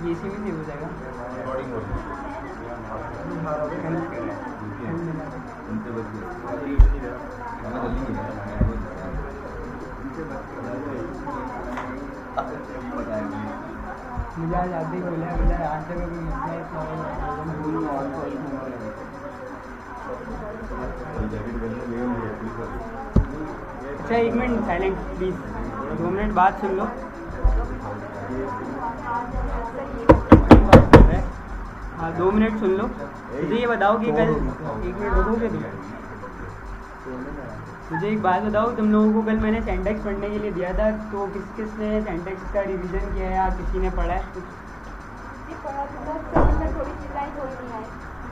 GC में नहीं हो जाएगा। रिकॉर्डिंग हो रही उनसे बच गए हमें जल्दी नहीं मुझे आज आप भी बोला मुझे आज तक कोई अच्छा 1 मिनट साइलेंट प्लीज़, 2 मिनट बात सुन लो। हाँ 2 मिनट सुन लो। मुझे ये बताओ कि कल 1 मिनट रुकोगे तुम? मुझे एक बात बताओ, तुम लोगों को कल मैंने सेंटेक्स पढ़ने के लिए दिया था, तो किस ने सेंटेक्स का रिवीजन किया है या किसी ने पढ़ा है कुछ?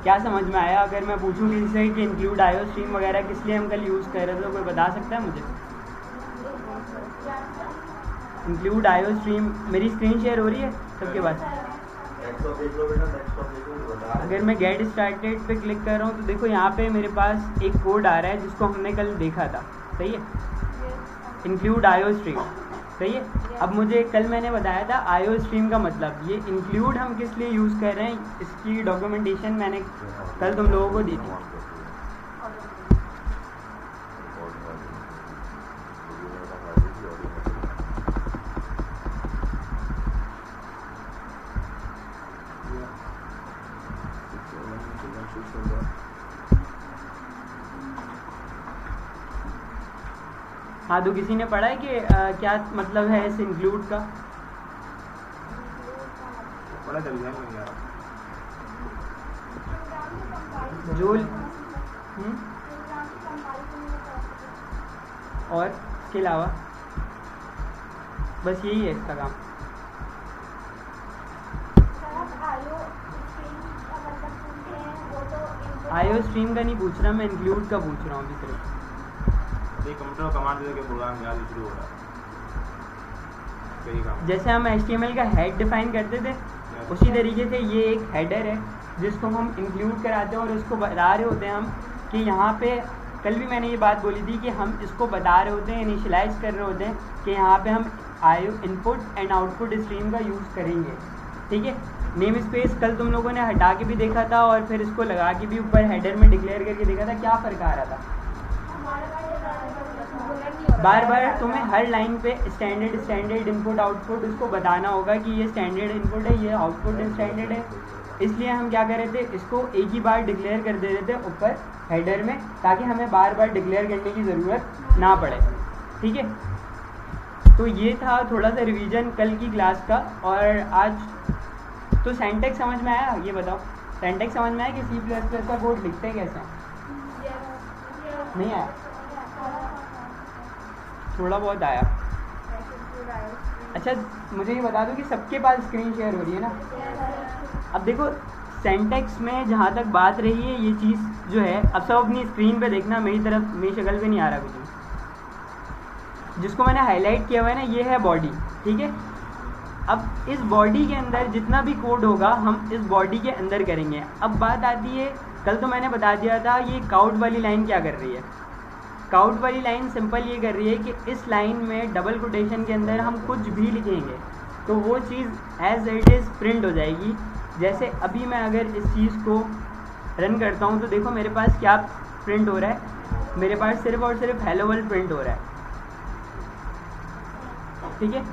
क्या समझ में आया? अगर मैं पूछूं किसी से कि इंक्लूड आयो स्ट्रीम वगैरह किस लिए हम कल यूज़ कर रहे थे, तो कोई बता सकता है मुझे? इंक्लूड आयो स्ट्रीम, मेरी स्क्रीन शेयर हो रही है सबके पास? अगर मैं गेट स्टार्टेड पे क्लिक कर रहा हूँ तो देखो यहाँ पे मेरे पास एक कोड आ रहा है जिसको हमने कल देखा था, सही है? इंक्लूड आयो स्ट्रीम, सही है? अब मुझे कल मैंने बताया था आयो स्ट्रीम का मतलब, ये इंक्लूड हम किस लिए यूज़ कर रहे हैं, इसकी डॉक्यूमेंटेशन मैंने कल तुम लोगों को दी थी। हाँ तो किसी ने पढ़ा है कि क्या मतलब है इस इंक्लूड का? जो और इसके अलावा बस यही है इसका काम। आयो स्ट्रीम का नहीं पूछ रहा मैं, इंक्लूड का पूछ रहा हूँ अभी सिर्फ। कंप्यूटर कमांड दे के प्रोग्राम याद शुरू हो रहा है। जैसे हम HTML का हेड डिफाइन करते थे उसी तरीके से ये एक हेडर है जिसको हम इंक्लूड कराते हैं और उसको बता रहे होते हैं हम कि यहाँ पे, कल भी मैंने ये बात बोली थी कि हम इसको बता रहे होते हैं, इनिशियलाइज कर रहे होते हैं कि यहाँ पे हम आयो इनपुट एंड आउटपुट स्ट्रीम का यूज़ करेंगे, ठीक है? नेम स्पेस कल तुम लोगों ने हटा के भी देखा था और फिर इसको लगा के भी ऊपर हेडर में डिक्लेयर करके देखा था, क्या फ़र्क आ रहा था? बार बार तुम्हें हर लाइन पे स्टैंडर्ड इनपुट आउटपुट उसको बताना होगा कि ये स्टैंडर्ड इनपुट है, ये आउटपुट स्टैंडर्ड है। इसलिए हम क्या कर रहे थे, इसको एक ही बार डिक्लेयर कर दे रहे थे ऊपर हेडर में, ताकि हमें बार बार डिक्लेयर करने की ज़रूरत ना पड़े, ठीक है? तो ये था थोड़ा सा रिवीजन कल की क्लास का। और आज तो सिंटैक्स समझ में आया? ये बताओ, सिंटैक्स समझ में आया कि C++ का कोड लिखते हैं कैसे? नहीं आया? थोड़ा बहुत आया। अच्छा मुझे ये बता दो कि सबके पास स्क्रीन शेयर हो रही है ना? अब देखो सिंटैक्स में जहाँ तक बात रही है ये चीज़ जो है, अब सब अपनी स्क्रीन पे देखना, मेरी तरफ मेरी शक्ल पे नहीं आ रहा कुछ। जिसको मैंने हाईलाइट किया हुआ है ना, ये है बॉडी, ठीक है? अब इस बॉडी के अंदर जितना भी कोड होगा हम इस बॉडी के अंदर करेंगे। अब बात आती है, कल तो मैंने बता दिया था ये काउट वाली लाइन क्या कर रही है। काउट वाली लाइन सिंपल ये कर रही है कि इस लाइन में डबल कोटेशन के अंदर हम कुछ भी लिखेंगे तो वो चीज़ एज इट इज़ प्रिंट हो जाएगी। जैसे अभी मैं अगर इस चीज़ को रन करता हूँ तो देखो मेरे पास क्या प्रिंट हो रहा है, मेरे पास सिर्फ और सिर्फ हेलो वर्ल्ड प्रिंट हो रहा है, ठीक है?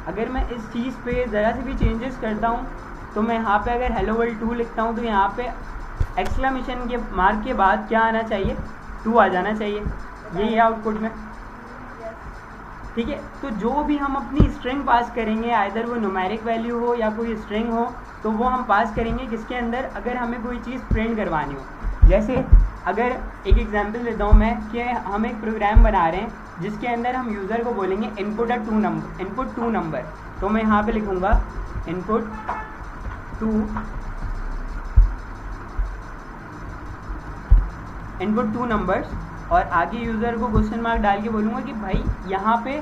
अगर मैं इस चीज़ पे ज़रा से भी चेंजेस करता हूँ तो मैं यहाँ पे अगर हेलो वर्ल्ड 2 लिखता हूँ तो यहाँ पे एक्सक्लेमेशन के मार्क के बाद क्या आना चाहिए? 2 आ जाना चाहिए, यही है आउटपुट में, ठीक है? तो जो भी हम अपनी स्ट्रिंग पास करेंगे, आइदर वो न्यूमेरिक वैल्यू हो या कोई स्ट्रिंग हो, तो वो हम पास करेंगे किसके अंदर, अगर हमें कोई चीज़ प्रिंट करवानी हो। जैसे अगर एक एग्जांपल देता हूँ मैं कि हम एक प्रोग्राम बना रहे हैं जिसके अंदर हम यूज़र को बोलेंगे इनपुट 2 नंबर, तो मैं यहाँ पे लिखूँगा इनपुट 2 नंबर्स और आगे यूज़र को क्वेश्चन मार्क डाल के बोलूँगा कि भाई यहाँ पे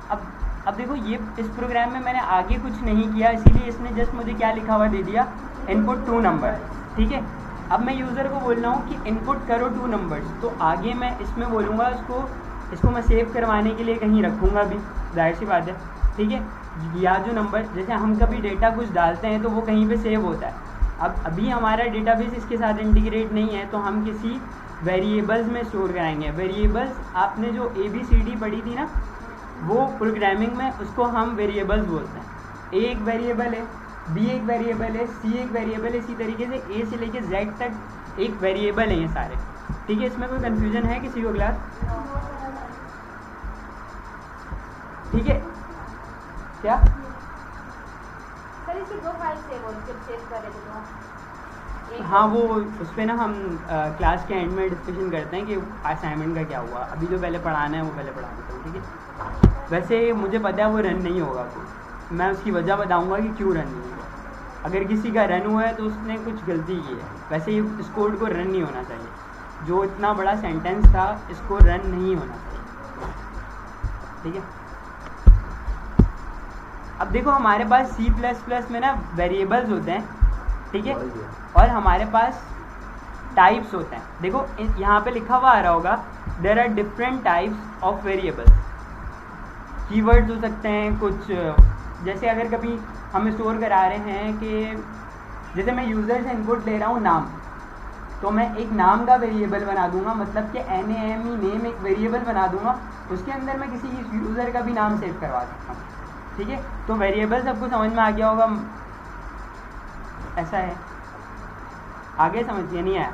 अब देखो ये इस प्रोग्राम में मैंने आगे कुछ नहीं किया, इसीलिए इसने जस्ट मुझे क्या लिखा हुआ दे दिया, इनपुट 2 नंबर, ठीक है? अब मैं यूज़र को बोल रहा हूँ कि इनपुट करो 2 नंबर्स, तो आगे मैं इसमें बोलूँगा उसको इसको मैं सेव करवाने के लिए कहीं रखूँगा भी, जाहिर सी बात है, ठीक है। या जो नंबर, जैसे हम कभी डेटा कुछ डालते हैं तो वो कहीं पे सेव होता है। अब अभी हमारा डेटाबेस इसके साथ इंटीग्रेट नहीं है, तो हम किसी वेरिएबल्स में स्टोर कराएंगे। वेरिएबल्स आपने जो ABCD पढ़ी थी ना, वो प्रोग्रामिंग में उसको हम वेरिएबल्स बोलते हैं। A एक वेरिएबल है, B एक वेरिएबल है, C एक वेरिएबल है, इसी तरीके से A से लेके Z तक एक वेरिएबल है ये सारे, ठीक है। इसमें कोई कन्फ्यूजन है किसी को क्लास? ठीक है, क्या सर इसकी 2 फाइल सेव हो जब सेव कर रहे थे तो हाँ, वो उस पर ना हम क्लास के एंड में डिस्कशन करते हैं कि असाइनमेंट का क्या हुआ। अभी जो पहले पढ़ाना है वो पहले पढ़ा देता हूँ, ठीक है। वैसे मुझे पता है वो रन नहीं होगा, तो मैं उसकी वजह बताऊँगा कि क्यों रन नहीं होगा। अगर किसी का रन हुआ है तो उसने कुछ गलती की है। वैसे इस कोड को रन नहीं होना चाहिए, जो इतना बड़ा सेंटेंस था इसको रन नहीं होना चाहिए, ठीक है। अब देखो हमारे पास C++ में ना वेरिएबल्स होते हैं, ठीक है, और हमारे पास टाइप्स होते हैं। देखो यहाँ पे लिखा हुआ आ रहा होगा, there are different types of variables. Keywords हो सकते हैं कुछ, जैसे अगर कभी हम स्टोर करा रहे हैं कि जैसे मैं यूज़र से इनपुट ले रहा हूँ नाम, तो मैं एक नाम का वेरिएबल बना दूंगा, मतलब कि NAME नेम एक वेरिएबल बना दूंगा, उसके अंदर मैं किसी यूज़र का भी नाम सेव करवा सकता हूँ, ठीक है। तो वेरिएबल सबको समझ में आ गया होगा, ऐसा है। आगे समझिए, नहीं आया?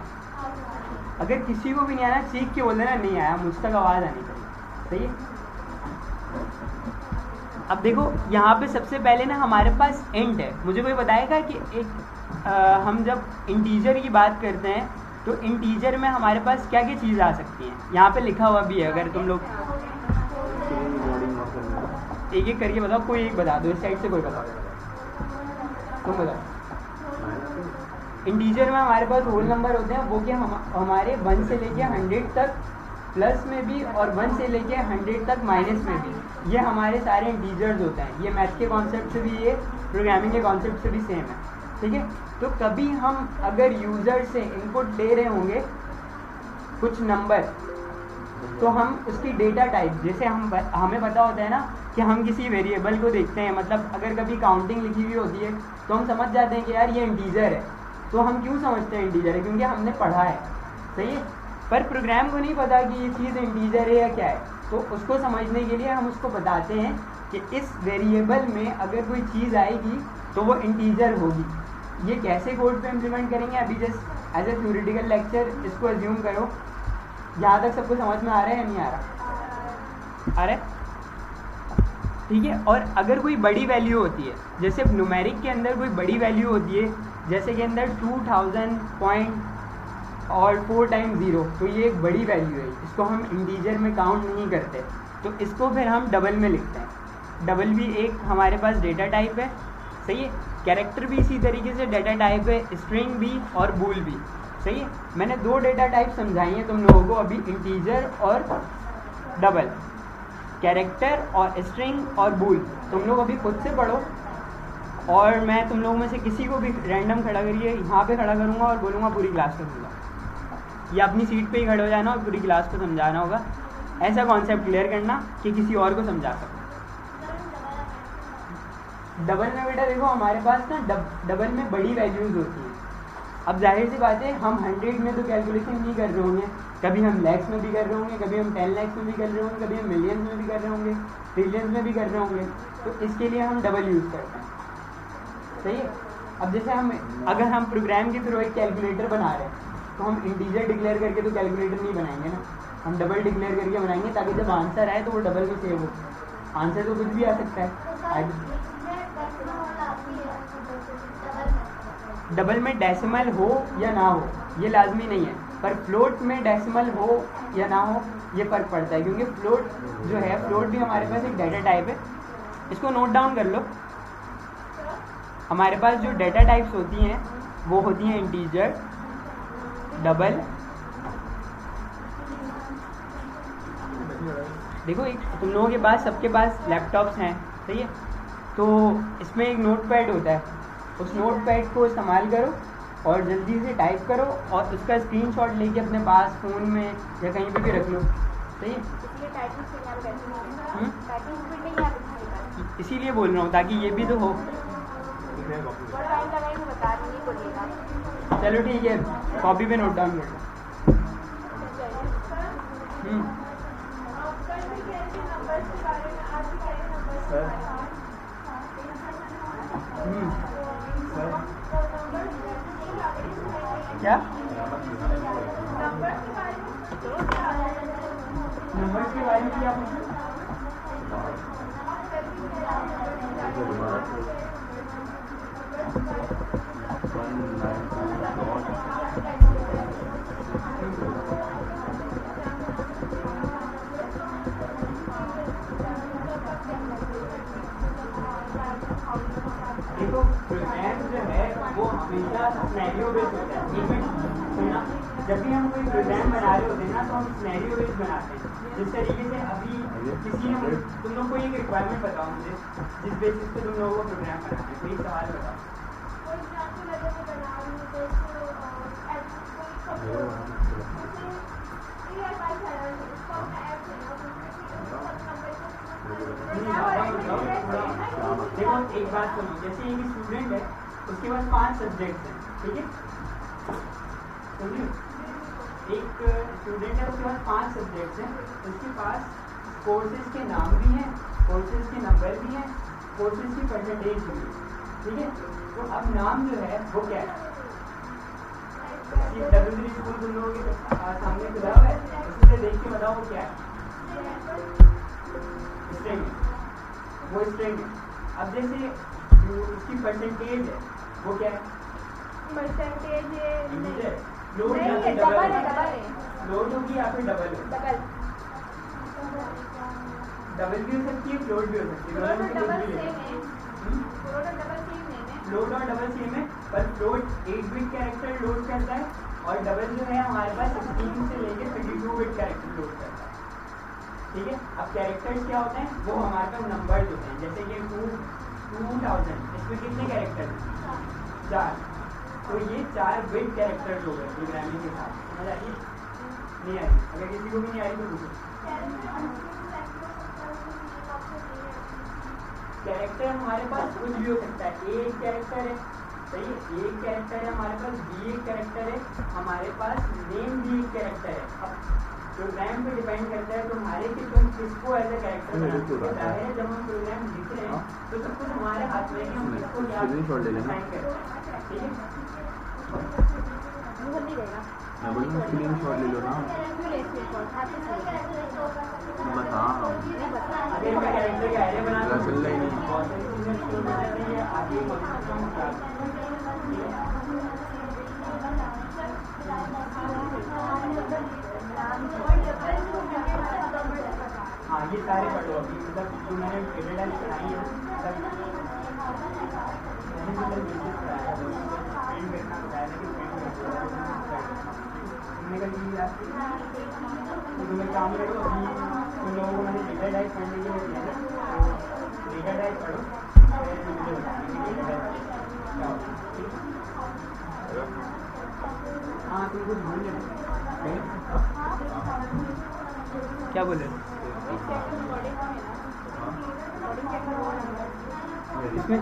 अगर किसी को भी नहीं आया चीख के बोल देना नहीं आया, मुझ तक आवाज़ आनी चाहिए, सही है। अब देखो यहाँ पे सबसे पहले ना हमारे पास इंट है। मुझे कोई बताएगा कि एक हम जब इंटीजर की बात करते हैं तो इंटीजर में हमारे पास क्या क्या चीज़ आ सकती हैं? यहाँ पे लिखा हुआ भी है, अगर तुम लोग एक एक करके बताओ, कोई एक बता दो, इस साइड से कोई बताओ, तुम बताओ। इंटीजर में हमारे पास होल नंबर होते हैं, वो क्या हमारे 1 से लेके 100 तक प्लस में भी, और 1 से लेके 100 तक माइनस में भी, ये हमारे सारे इंटीजर्स होते हैं। ये मैथ के कॉन्सेप्ट से भी, ये प्रोग्रामिंग के कॉन्सेप्ट से भी सेम है, ठीक है। तो कभी हम अगर यूज़र से इनपुट ले रहे होंगे कुछ नंबर, तो हम उसकी डेटा टाइप, जैसे हमें पता होता है ना कि हम किसी वेरिएबल को देखते हैं, मतलब अगर कभी काउंटिंग लिखी हुई होती है तो हम समझ जाते हैं कि यार ये इंटीजर है। तो हम क्यों समझते हैं इंटीजर है? क्योंकि हमने पढ़ा है, सही है। पर प्रोग्राम को नहीं पता कि ये चीज़ इंटीजर है या क्या है, तो उसको समझने के लिए हम उसको बताते हैं कि इस वेरिएबल में अगर कोई चीज़ आएगी तो वो इंटीजर होगी। ये कैसे कोड पे इम्प्लीमेंट करेंगे, अभी just as a theoretical lecture इसको एज्यूम करो। यहाँ तक सबको समझ में आ रहा है या नहीं आ रहा? आ रहा है, ठीक है। और अगर कोई बड़ी वैल्यू होती है, जैसे न्यूमेरिक के अंदर कोई बड़ी वैल्यू होती है, जैसे के अंदर 2000 पॉइंट और 4 टाइम्स 0, तो ये एक बड़ी वैल्यू है, इसको हम इंटीजर में काउंट नहीं करते, तो इसको फिर हम डबल में लिखते हैं। डबल भी एक हमारे पास डेटा टाइप है, सही है। कैरेक्टर भी इसी तरीके से डेटा टाइप है, स्ट्रिंग भी और बूल भी, सही है। मैंने 2 डेटा टाइप समझाई हैं तुम लोगों को अभी, इंटीजर और डबल, कैरेक्टर और स्ट्रिंग और बूल। तुम लोग अभी खुद से पढ़ो, और मैं तुम लोगों में से किसी को भी रैंडम खड़ा करिए, यहाँ पे खड़ा करूँगा और बोलूँगा पूरी क्लास को समझा, या अपनी सीट पे ही खड़े हो जाना और पूरी क्लास को समझाना होगा। ऐसा कॉन्सेप्ट क्लियर करना कि किसी और को समझा सको। डबल में बेटा देखो हमारे पास ना डबल में बड़ी वैल्यूज़ होती हैं। अब जाहिर सी बात है हम 100 में तो कैलकुलेशन नहीं कर रहे होंगे, कभी हम लैक्स में भी कर रहे होंगे, कभी हम 10 लैक्स में भी कर रहे होंगे, कभी हम मिलियंस में भी कर रहे होंगे, ट्रिलियंस में भी कर रहे होंगे, तो इसके लिए हम डबल यूज़ करते हैं, सही है। अब जैसे अगर हम प्रोग्राम के थ्रू एक कैलकुलेटर बना रहे हैं तो हम इंटीजर डिक्लेयर करके तो कैलकुलेटर नहीं बनाएंगे ना, हम डबल डिक्लेयर करके बनाएंगे, ताकि जब आंसर आए तो वो डबल में सेव हो। आंसर तो कुछ भी आ सकता है, डबल में डेसिमल हो या ना हो ये लाजमी नहीं है, पर फ्लोट में डेसिमल हो या ना हो ये फ़र्क पड़ता है, क्योंकि फ्लोट जो है, फ्लोट भी हमारे पास एक डेटा टाइप है। इसको नोट डाउन कर लो। हमारे पास जो डेटा टाइप्स होती हैं वो होती हैं इंटीजर, डबल। देखो एक तुम लोगों के पास, सबके पास लैपटॉप्स हैं, सही है, तो इसमें एक नोटपैड होता है, उस नोटपैड को इस्तेमाल करो और जल्दी से टाइप करो और उसका स्क्रीनशॉट लेके अपने पास फ़ोन में या कहीं पे भी रख लो, सही है। इसलिए टाइपिंग स्पीड यहाँ पे बैठी नहीं है। हम्म? टाइपिंग स्पीड नहीं यहाँ पे दिखाई पा रही। इसीलिए बोल रहा हूँ ताकि ये भी तो हो। थोड़ा टाइम लगाएंगे बता रही नहीं बोलिएगा। चलो ठीक है, कॉपी पे नोट डाउन कर लो। हम्म, हम्म, क्या नंबर्स के बारे में क्या पूछो? देखो प्रोग्राम जो है वो हमेशा सिनेरियो बेस्ड होता है। एक मिनट सुनना, जब भी हम कोई प्रोग्राम बना रहे होते हैं ना तो हम सिनेरियो बेस्ड बनाते हैं। जिस तरीके से अभी किसी ने तुम लोग को एक रिक्वायरमेंट बताओ मुझे जिस बेसिस पे तुम लोगों को प्रोग्राम बनाना है। कोई सवाल बताओ। देखो एक बात सुनो, जैसे एक स्टूडेंट है उसके पास 5 सब्जेक्ट्स हैं, ठीक है? समझिए, एक स्टूडेंट है उसके पास 5 सब्जेक्ट्स हैं, उसके पास कोर्सेज के नाम भी हैं, कोर्सेज के नंबर भी हैं, कोर्सेज की परसेंटेज भी है, ठीक है? तो अब नाम जो है वो क्या है? W3 स्कूल तुम लोगों के सामने खुला हुआ है, उसमें से देख के बताओ वो क्या है? स्ट्रिंग, वो स्ट्रिंग है। अब जैसे जो उसकी परसेंटेज है वो क्या है? Percentage integer. फ्लोट या नहीं फिर है, डबल डबल है, है? डबल है। फ्लोट होगी या फिर डबल होगी? डबल। डबल भी हो सकती है, फ्लोट भी हो सकती है। फ्लोट और दोनों में से डबल कुछ भी ले सेम लो। है। हम्म? फ्लोट और डबल सेम नेम है। फ्लोट और डबल सेम है, पर फ्लोट 8 बिट कैरेक्टर लोड करता है और डबल जो है हमारे पास 16 से लेकर 32 बिट कैरेक्टर लोड करता है, ठीक है? अब कैरेक्टर्स क्या होते हैं? वो हमारे पास नंबर्स होते हैं। जैसे कि 2000, इसमें कितने कैरेक्टर हैं? 4। तो ये 4 बिट कैरेक्टर्स हो गए प्रोग्रामिंग के साथ। समझ आई? नहीं आई? अगर किसी को भी नहीं आई तो पूछो। कैरेक्टर हमारे पास कुछ भी हो सकता है। ए एक कैरेक्टर है, सही है? एक कैरेक्टर है हमारे पास, बी एक कैरेक्टर है, हमारे पास नेम भी एक कैरेक्टर है। अब प्रोग्राम पे डिपेंड करता है तुम्हारे कि तुम किसको एज ए कैरेक्टर बनाते हो। जाहिर है जब हम प्रोग्राम लिख रहे हैं तो सब कुछ हमारे हाथ में है कि हम किसको क्या डिफाइन करते हैं, ठीक है? मुझे नहीं देगा। स्क्रीनशॉट ले लो ना। क्यों ले स्क्रीनशॉट? हाथ से नहीं बता बता। अगर मैं कैरेक्टर का आइडिया बना पता चल रहा ही नहीं। बहुत सारी चीज़ें एक्सप्लोर करना चाहिए, आगे बहुत कुछ हम क्या, ठीक है? हाँ, ये सारे पढ़ो अभी, मतलब जो मैंने एडिडाइज पढ़ाई है मतलब मैंने मतलब बेसिक पढ़ाया है, प्रिंट करना बताया था कि प्रिंट तुमने कल की याद की तो तुम्हें काम करो। अभी तुम लोगों को मैंने डेटा टाइप पढ़ने के लिए दिया था, तो डेटा टाइप पढ़ो, फिर मुझे बताएंगे कि डेटा टाइप क्या होता है, ठीक है? हाँ, तुम कुछ भूल गए क्या बोल रहे हो? इसमें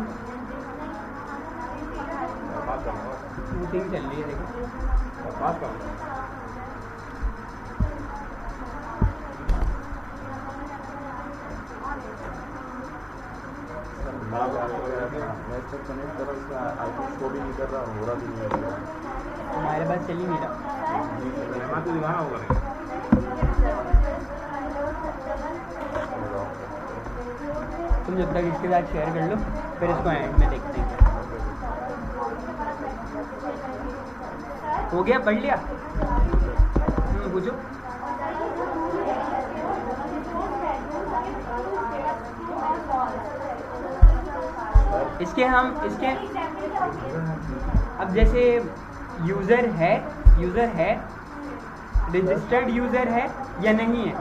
मीटिंग चल रही है, देखो। मैं इसको कनेक्ट कर रहा हूँ, इसका आईफोन शो भी नहीं कर रहा, हो रहा भी नहीं है। हमारे पास चल ही नहीं रहा। तो दिखाना होगा नहीं। तुम जब तक इसके साथ शेयर कर लो, फिर इसको एंड में देखते हैं। हो गया? पढ़ लिया? पूछो। इसके अब जैसे यूज़र है रजिस्टर्ड यूज़र है या नहीं है,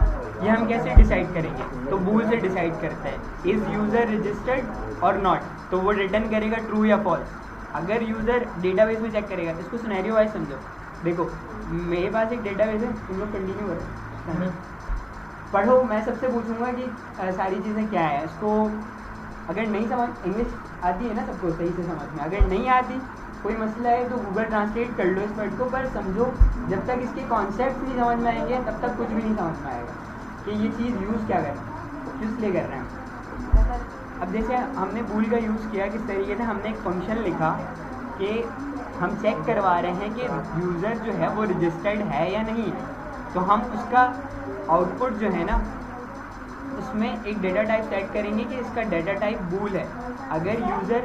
ये हम कैसे डिसाइड करेंगे? तो बूल से डिसाइड करता है, इज़ यूज़र रजिस्टर्ड और नॉट, तो वो रिटर्न करेगा ट्रू या फॉल्स। अगर यूज़र डेटाबेस में चेक करेगा, इसको सिनेरियो वाइज समझो। देखो मेरे पास एक डेटाबेस है, तुम लोग कंटिन्यू करो। पढ़ो, मैं सबसे पूछूंगा कि सारी चीज़ें क्या है। इसको अगर नहीं समझ, इंग्लिश आती है ना सबको सही से समझ में, अगर नहीं आती कोई मसला है तो गूगल ट्रांसलेट कर लो इस वर्ड को, पर समझो जब तक इसके कॉन्सेप्ट नहीं समझ में आएंगे तब तक कुछ भी नहीं समझ में आएगा कि ये चीज़ यूज़ क्या कर रहे हैं, किस लिए कर रहे हैं। अब जैसे हमने बूल का यूज़ किया किस तरीके से, हमने एक फंक्शन लिखा कि हम चेक करवा रहे हैं कि यूज़र जो है वो रजिस्टर्ड है या नहीं, तो हम उसका आउटपुट जो है ना उसमें एक डेटा टाइप सेट करेंगे कि इसका डेटा टाइप बूल है। अगर यूज़र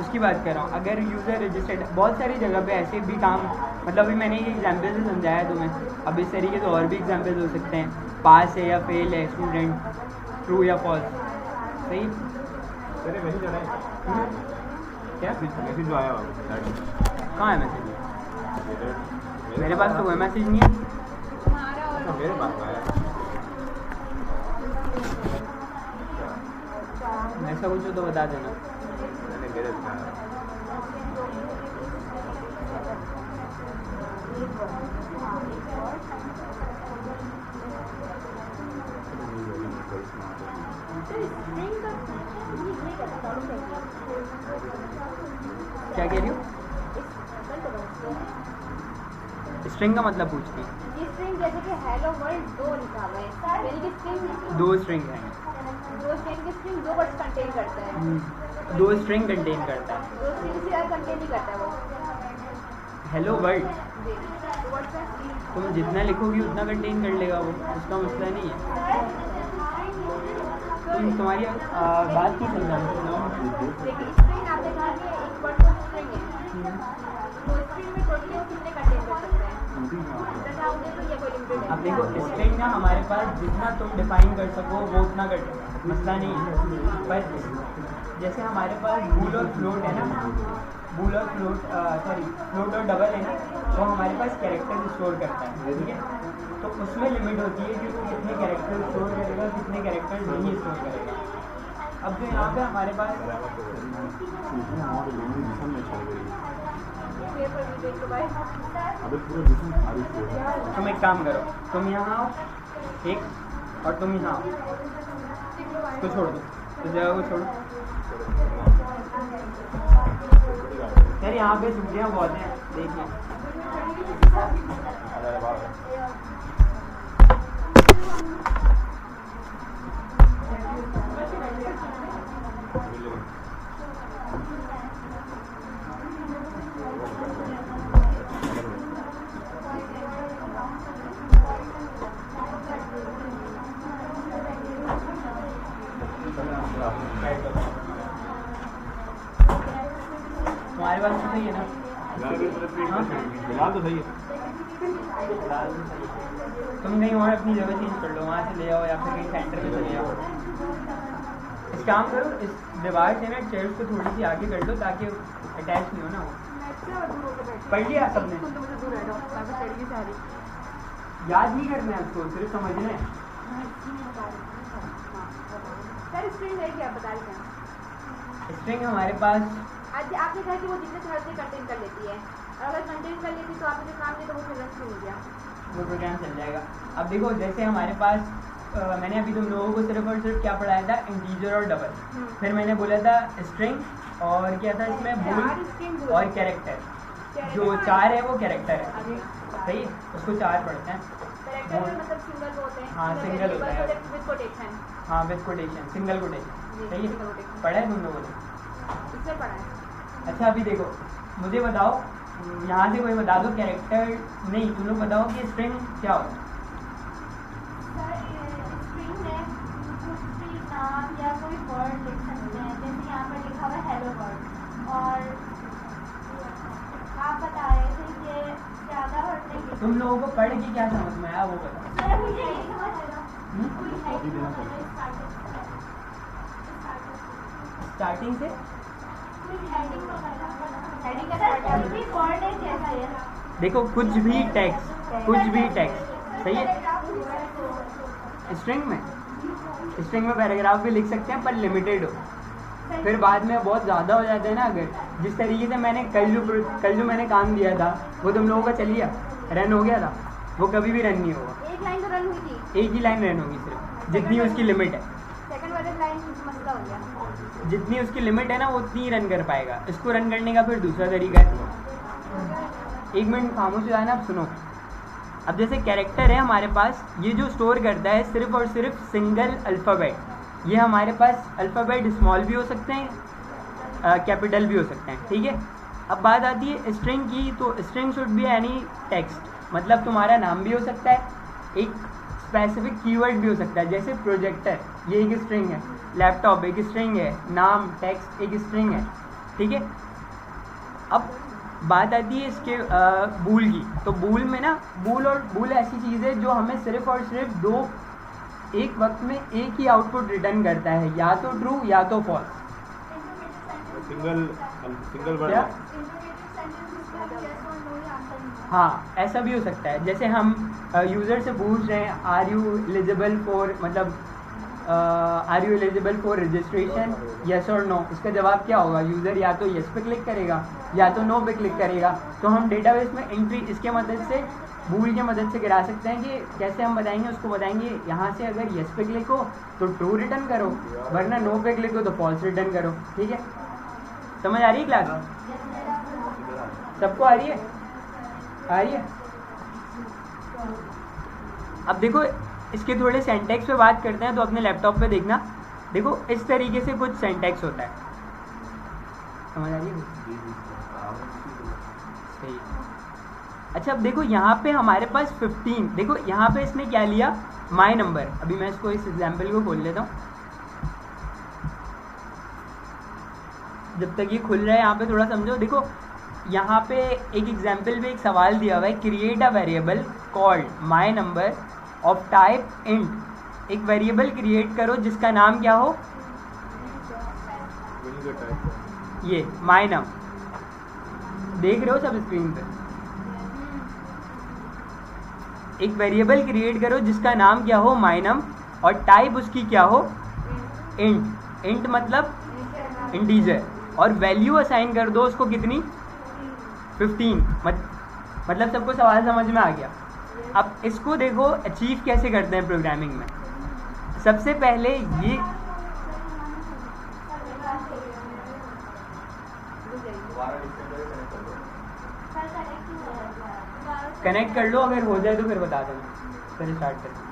उसकी बात कर रहा हूँ, अगर यूज़र रजिस्टर्ड, बहुत सारी जगह पे ऐसे भी काम, मतलब अभी मैंने एक एग्जाम्पल से समझाया तुम्हें, अब इस तरीके से और भी एग्जाम्पल्स हो सकते हैं, पास है या फेल है स्टूडेंट, ट्रू या फॉल्स। सही तेरे मैसेज आ रहा है क्या? मैसेज जो आया हुआ कहाँ है मैसेज? मेरे पास तो कोई मैसेज नहीं है। तुम्हारा और मेरे पास आया है। ऐसा कुछ हो तो बता देना। मैंने मेरे क्या कह रही हो? स्ट्रिंग का मतलब पूछ रही है। ये स्ट्रिंग जैसे कि हेलो वर्ल्ड 2 लिखा हुआ है, यानी कि स्ट्रिंग 2 स्ट्रिंग हैं। 2 स्ट्रिंग की स्ट्रिंग 2 वर्ड्स कंटेन करता है। 2 स्ट्रिंग कंटेन करता है। 2 स्ट्रिंग से ज़्यादा कंटेन नहीं करता वो। हेलो वर्ल्ड जी, तो वर्ड्स का तुम जितना लिखोगी उतना कंटेन कर लेगा वो, उसका मसला नहीं है। तुम्हारी बात की समझा। देखिए स्ट्रिंग आपने कहा कि एक वर्ड तो स्ट्रिंग है, तो स्ट्रिंग में टोटली वो कितने कंटेन कर सकते हैं, बताओगे तो ये कोई लिमिटेड है। अब देखो स्ट्रिंग ना हमारे पास जितना तुम डिफाइन कर सको वो उतना कर, मसला नहीं है। पर जैसे हमारे पास बूल और फ्लोट है ना, बूल और फ्लोट फ्लोट और डबल है ना, वो हमारे पास कैरेक्टर स्टोर करता है, ठीक है। तो उसमें लिमिट होती है कि वो कितने कैरेक्टर स्टोर करेगा, कितने कैरेक्टर नहीं स्टोर करेगा। अब जो यहाँ पे हमारे पास, अबे पूरा जिसम खारिज हो रहा है। तुम एक काम करो, तुम यहाँ आओ एक, और तुम यहाँ आओ, इसको छोड़ दो, इस जगह को छोड़ो। यार यहाँ पे छुट्टियाँ बहुत हैं, देखिए। तुम्हारे पास तो सही है ना? फिलहाल तो सही है। तुम कहीं और अपनी जगह चेंज कर लो, वहाँ से ले आओ या फिर कहीं सेंटर में चले जाओ। इस काम करो, इस दीवार से ना चेयर्स को थोड़ी सी आगे कर दो ताकि अटैच नहीं हो ना वो। पढ़ लिया सबने? याद नहीं करना है उसको, सिर्फ समझना है। सर स्ट्रिंग है क्या, बता रहे हैं? स्ट्रिंग हमारे पास, आज आपने कहा कि वो जितने चाहे उतने कंटेन कर लेती है, और अगर कंटेन कर लेती तो आपने जो काम किया तो वो फिर रन हो गया, वो प्रोग्राम चल जाएगा। अब देखो जैसे हमारे पास मैंने अभी तुम लोगों को सिर्फ और सिर्फ क्या पढ़ाया था, इंटीजर और डबल। फिर मैंने बोला था स्ट्रिंग और क्या था इसमें, बूल और कैरेक्टर। जो 4 है वो कैरेक्टर है, सही है, उसको 4 पढ़ते हैं। कैरेक्टर में मतलब सिंगल होते हैं। हाँ, सिंगल होता है। With quotation. हाँ, विद कोटेशन, सिंगल कोटेशन, सही है। पढ़ा है तुम लोगों ने? इससे पढ़ा है। अच्छा अभी देखो, मुझे बताओ, यहाँ से कोई बता दो कैरेक्टर, नहीं तुम लोग बताओ कि स्ट्रिंग क्या होता है। स्ट्रिंग में कोई नाम या कोई वर्ड लिख सकते हैं, जैसे यहाँ पर लिखा हुआ है हेलो वर्ड, और आप बता रहे थे कि ज़्यादा वर्ड नहीं लिख तुम लोगों को पढ़ के क्या समझ में आया वो बताओ। सर मुझे नहीं समझ आया। कोई कॉपी देना स्टार्टिंग से हेडिंग का कोई भी वर्ड है जैसे देखो, कुछ भी टेक्स्ट, सही है। स्ट्रिंग में पैराग्राफ भी लिख सकते हैं पर लिमिटेड हो, फिर बाद में बहुत ज़्यादा हो जाता है ना, अगर जिस तरीके से मैंने कल जो मैंने काम दिया था वो तुम लोगों का चल गया, रन हो गया था, वो कभी भी रन नहीं होगा। एक लाइन तो रन हुई थी, एक ही लाइन रन होगी सिर्फ, जितनी उसकी लिमिट है। सेकंड वाली लाइन मसला हो गया। जितनी उसकी लिमिट है ना वो उतनी ही रन कर पाएगा। इसको रन करने का फिर दूसरा तरीका है। एक मिनट खामोश हो जाए ना, आप सुनो। अब जैसे कैरेक्टर है हमारे पास, ये जो स्टोर करता है सिर्फ और सिर्फ सिंगल अल्फ़ाबेट। ये हमारे पास अल्फ़ाबेट स्मॉल भी हो सकते हैं, कैपिटल भी हो सकते हैं, ठीक है। अब बात आती है स्ट्रिंग की, तो string should be any text, मतलब तुम्हारा नाम भी हो सकता है, एक स्पेसिफिक कीवर्ड भी हो सकता है। जैसे प्रोजेक्टर, ये एक स्ट्रिंग है, लैपटॉप एक स्ट्रिंग है, नाम टेक्स्ट एक स्ट्रिंग है, ठीक है। अब बात आती है इसके बूल की, तो बूल में ना, बूल ऐसी चीज़ है जो हमें सिर्फ और सिर्फ एक वक्त में एक ही आउटपुट रिटर्न करता है, या तो ट्रू या तो फॉल्स। Single word. क्या? हाँ, ऐसा भी हो सकता है। जैसे हम यूज़र से पूछ रहे हैं आर यू एलिजिबल फॉर, मतलब are you eligible for registration, yes और नो। इसका जवाब क्या होगा? यूज़र या तो येस पे क्लिक करेगा या तो नो पे क्लिक करेगा। तो हम डेटाबेस में एंट्री इसके मदद से, बूल के मदद से गिरा सकते हैं कि कैसे हम बताएंगे, उसको बताएंगे यहाँ से अगर येस पे क्लिक हो तो ट्रू रिटर्न करो, वरना नो पे क्लिक हो तो फॉल्स रिटर्न करो, ठीक है। समझ आ रही है क्लास? सबको आ रही है? आ रही है? अब देखो इसके थोड़े सेंटेक्स पे बात करते हैं, तो अपने लैपटॉप पे देखना। देखो इस तरीके से कुछ सेंटेक्स होता है, समझ आ रही है? सही। अच्छा, अब देखो यहाँ पे हमारे पास 15, देखो यहाँ पे इसने क्या लिया, माई नंबर। अभी मैं इसको, इस एग्जाम्पल को खोल लेता हूँ। जब तक ये खुल रहा है यहाँ पे थोड़ा समझो। देखो यहाँ पे एक एग्जाम्पल में एक सवाल दिया हुआ है, create a variable called my number of type int. एक वेरिएबल क्रिएट करो जिसका नाम क्या हो, ये माई नम। देख रहे हो सब स्क्रीन पे? एक वेरिएबल क्रिएट करो जिसका नाम क्या हो, माई नम, और टाइप उसकी क्या हो, इंट। इंट मतलब इंटीजर, और वैल्यू असाइन कर दो उसको कितनी, 15। मतलब सबको सवाल समझ में आ गया। अब इसको देखो अचीव कैसे करते हैं प्रोग्रामिंग में। सबसे पहले ये कनेक्ट कर लो, अगर हो जाए तो फिर बता देना, फिर स्टार्ट करें।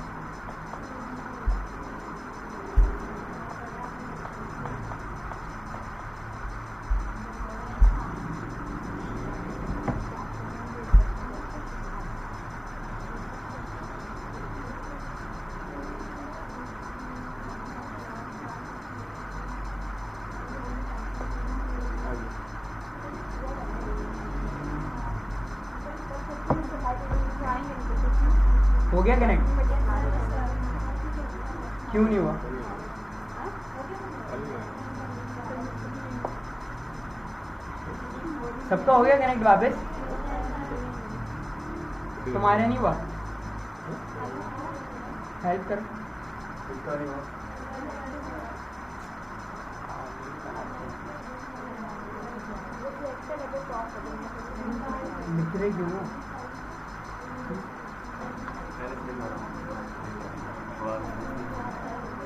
हो गया कनेक्ट? क्यों नहीं हुआ? सबका हो गया कनेक्ट वापस? तुम्हारे नहीं हुआ? हेल्प करो। लिख रहे क्यों हो?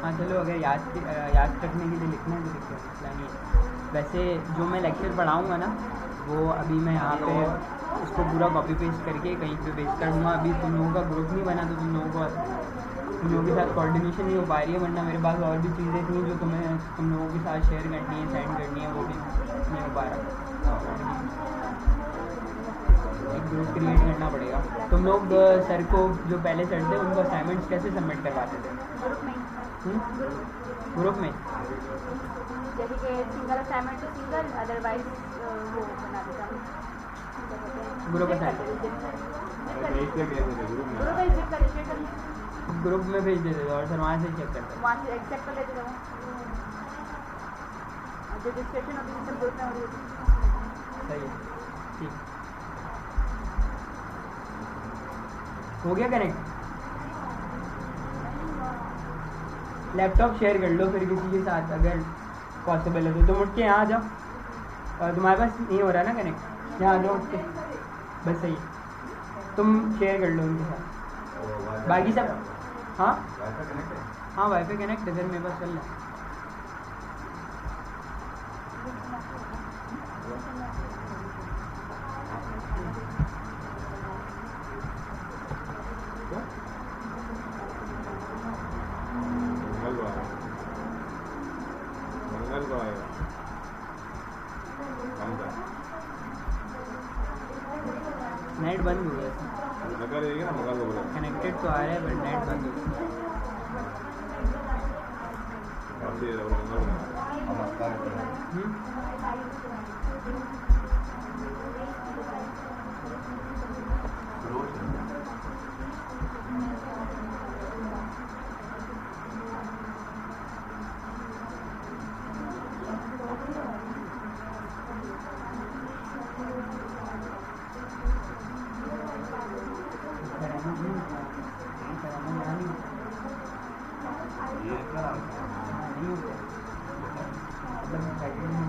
हाँ चलो, अगर याद रखने के लिए लिखना है तो लिखो, मसला नहीं है। वैसे जो मैं लेक्चर पढ़ाऊँगा ना, वो अभी मैं यहाँ पे उसको पूरा कॉपी पेस्ट करके कहीं पे पेस्ट कर दूँगा। अभी तुम लोगों का ग्रुप नहीं बना, तो तुम लोगों के साथ कोऑर्डिनेशन नहीं हो पा रही है, वरना मेरे पास और भी चीज़ें थी जो तुम लोगों के साथ शेयर करनी है, सेंड करनी है, वो भी नहीं हो पा रहा। एक ग्रुप क्रिएट करना पड़ेगा। तुम लोग सर को, जो पहले सर थे, उनको असाइनमेंट्स कैसे सबमिट करवाते थे? ग्रुप में। जैसे कि सिंगल असाइनमेंट तो सिंगल, अदरवाइज वो बना देता हूँ, ग्रुप असाइनमेंट ग्रुप में भेज देते थे और सर वहाँ से चेक करते, वहाँ से एक्सेप्ट कर लेते थे। जो डिस्कशन होती है सब ग्रुप में हो रही होती है। सही है, ठीक। हो गया कनेक्ट? लैपटॉप शेयर कर लो फिर किसी के साथ, अगर पॉसिबल है तो तुम उठ के यहाँ आ जाओ। और तुम्हारे पास नहीं हो रहा ना कनेक्ट, यहाँ आ जाओ उठ के, बस सही है। तुम शेयर कर लो उनके साथ, बाकी सब हाँ हाँ वाईफाई कनेक्ट है फिर मेरे पास चल रहा है। मंगल को आएगा नेट बंद हो गया, नगर रहेगी ना मंगल को बोला कनेक्टेड तो आ रहा है बट नेट बंद हो गया।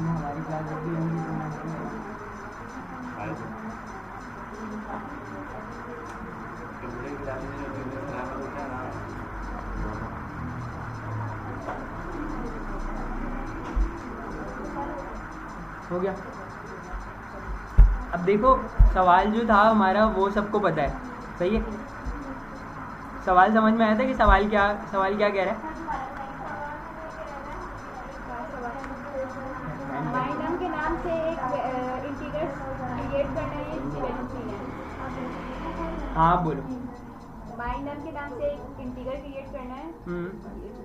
हमारी क्लास जब भी होंगी तो हो गया। अब देखो सवाल जो था हमारा वो सबको पता है, सही है। सवाल समझ में आया था कि सवाल क्या कह रहा है? माइनम के नाम से एक इंटीग्रल क्रिएट करना है, इसकी वैल्यू 3 है। हाँ बोलो। माइनम के नाम से एक इंटीग्रल क्रिएट करना है,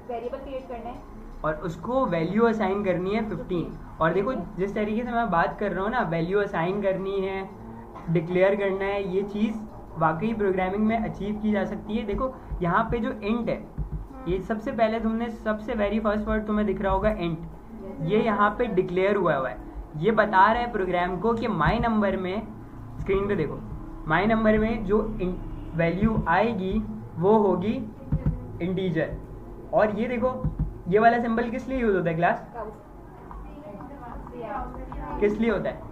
वेरिएबल क्रिएट करना है और उसको वैल्यू असाइन करनी है 15। और देखो जिस तरीके से मैं बात कर रहा हूँ ना, वैल्यू असाइन करनी है, डिक्लेयर करना है, ये चीज़ वाकई प्रोग्रामिंग में अचीव की जा सकती है। देखो यहाँ पे जो इंट है, ये सबसे पहले तुमने सबसे वेरी फर्स्ट वर्ड तुम्हें दिख रहा होगा इंट, ये यहाँ पे डिक्लेयर हुआ है। ये बता रहा है प्रोग्राम को कि माई नंबर में, स्क्रीन पे देखो, माई नंबर में जो वैल्यू आएगी वो होगी इंटीजर। और ये देखो ये वाला सिंबल किस लिए यूज होता है क्लास? किस लिए होता है?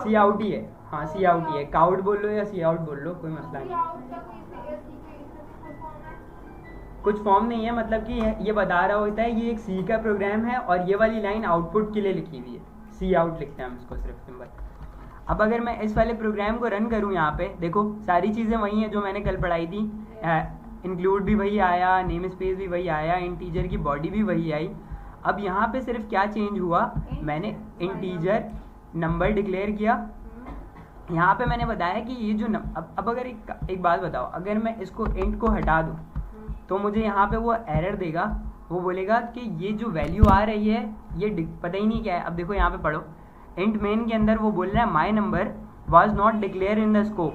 सी आउट ही है, हाँ सी आउट ही है। काउट बोल लो या सी आउट बोल लो, कोई मसला नहीं। कुछ फॉर्म नहीं है, मतलब कि ये बता रहा होता है ये एक सी का प्रोग्राम है और ये वाली लाइन आउटपुट के लिए लिखी हुई है, सी आउट लिखते हैं हम इसको सिर्फ सिंबल। अब अगर मैं इस वाले प्रोग्राम को रन करूँ, यहाँ पे देखो सारी चीज़ें वही हैं जो मैंने कल पढ़ाई थी। इंक्लूड भी वही आया, नेम स्पेस भी वही आया, इंटीजर की बॉडी भी वही आई। अब यहाँ पे सिर्फ क्या चेंज हुआ, मैंने इंटीजर नंबर डिक्लेयर किया। यहाँ पे मैंने बताया कि ये जो अब अगर एक बात बताओ, अगर मैं इसको इंट को हटा दूँ तो मुझे यहाँ पे वो एरर देगा, वो बोलेगा कि ये जो वैल्यू आ रही है ये पता ही नहीं क्या है। अब देखो यहाँ पे पढ़ो, इंट मेन के अंदर वो बोल रहा है my number was not declare in the scope.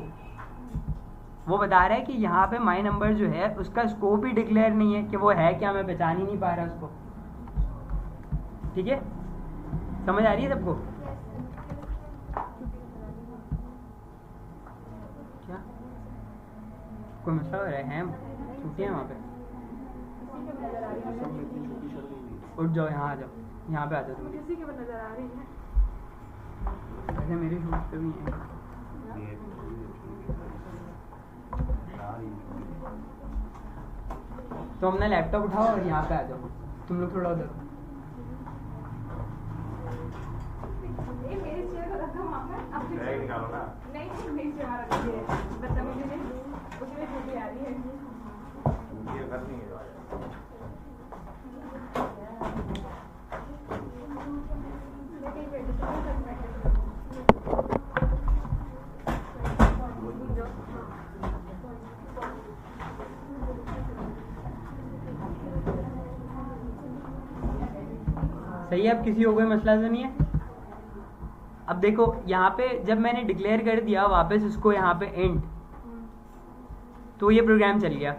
वो बता रहा है कि यहाँ पे माई नंबर जो है उसका स्कोप ही डिक्लेयर नहीं है कि वो है क्या, मैं पहचान ही नहीं पा रहा उसको। ठीक है, समझ आ रही है सबको? क्या कोई मसला हो रहा है? छुट्टी है वहाँ पे? उठ जाओ, यहाँ आ जाओ, यहाँ पे आ जाओ तुम। किसी की नजर आ रही है? वैसे मेरी शूट पे भी है। तो अपना लैपटॉप उठाओ और यहाँ पे आ जाओ, तुम लोग थोड़ा उधर। मेरी चेयर को रखो वहाँ पे, अपनी बैग निकालो ना। नहीं मेरी चेयर वहाँ रखी है, बदतमीजी में उसमें छुट्टी आ रही है। ये करनी है सही है, अब किसी को कोई मसला तो नहीं है? अब देखो यहाँ पे जब मैंने डिक्लेयर कर दिया वापस उसको यहाँ पे एंड, तो ये प्रोग्राम चल गया।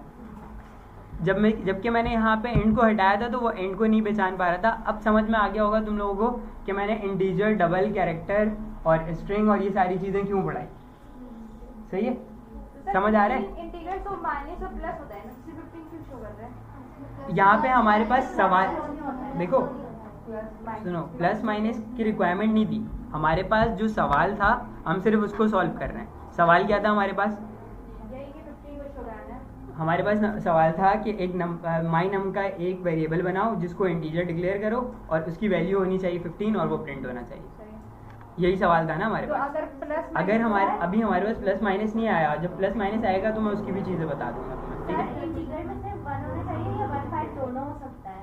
जबकि मैंने यहाँ पे एंड को हटाया था तो वो एंड को नहीं पहचान पा रहा था। अब समझ में आ गया होगा तुम लोगों को कि मैंने इंटीजर, डबल कैरेक्टर और स्ट्रिंग और ये सारी चीज़ें क्यों पढ़ाई। सही है, समझ आ रहा है? इंटीग्रल तो माइनस और प्लस होता है ना, 15 क्यों शो कर रहा है? यहाँ पे हमारे पास सवाल देखो, सुनो, प्लस माइनस की रिक्वायरमेंट नहीं थी हमारे पास। जो सवाल था हम सिर्फ उसको सॉल्व कर रहे हैं। सवाल क्या था हमारे पास? हमारे पास सवाल था कि एक माई नम का एक वेरिएबल बनाओ जिसको इंटीजर डिक्लेयर करो और उसकी वैल्यू होनी चाहिए 15 और वो प्रिंट होना चाहिए। यही सवाल था ना हमारे पास। अगर हमारे अभी हमारे पास प्लस माइनस नहीं आया, जब प्लस माइनस आएगा तो मैं उसकी भी चीज़ें बता दूंगा तुम्हें, ठीक है? इंटीजर में सिर्फ 1 होना चाहिए या 1 5 दोनों हो सकता है?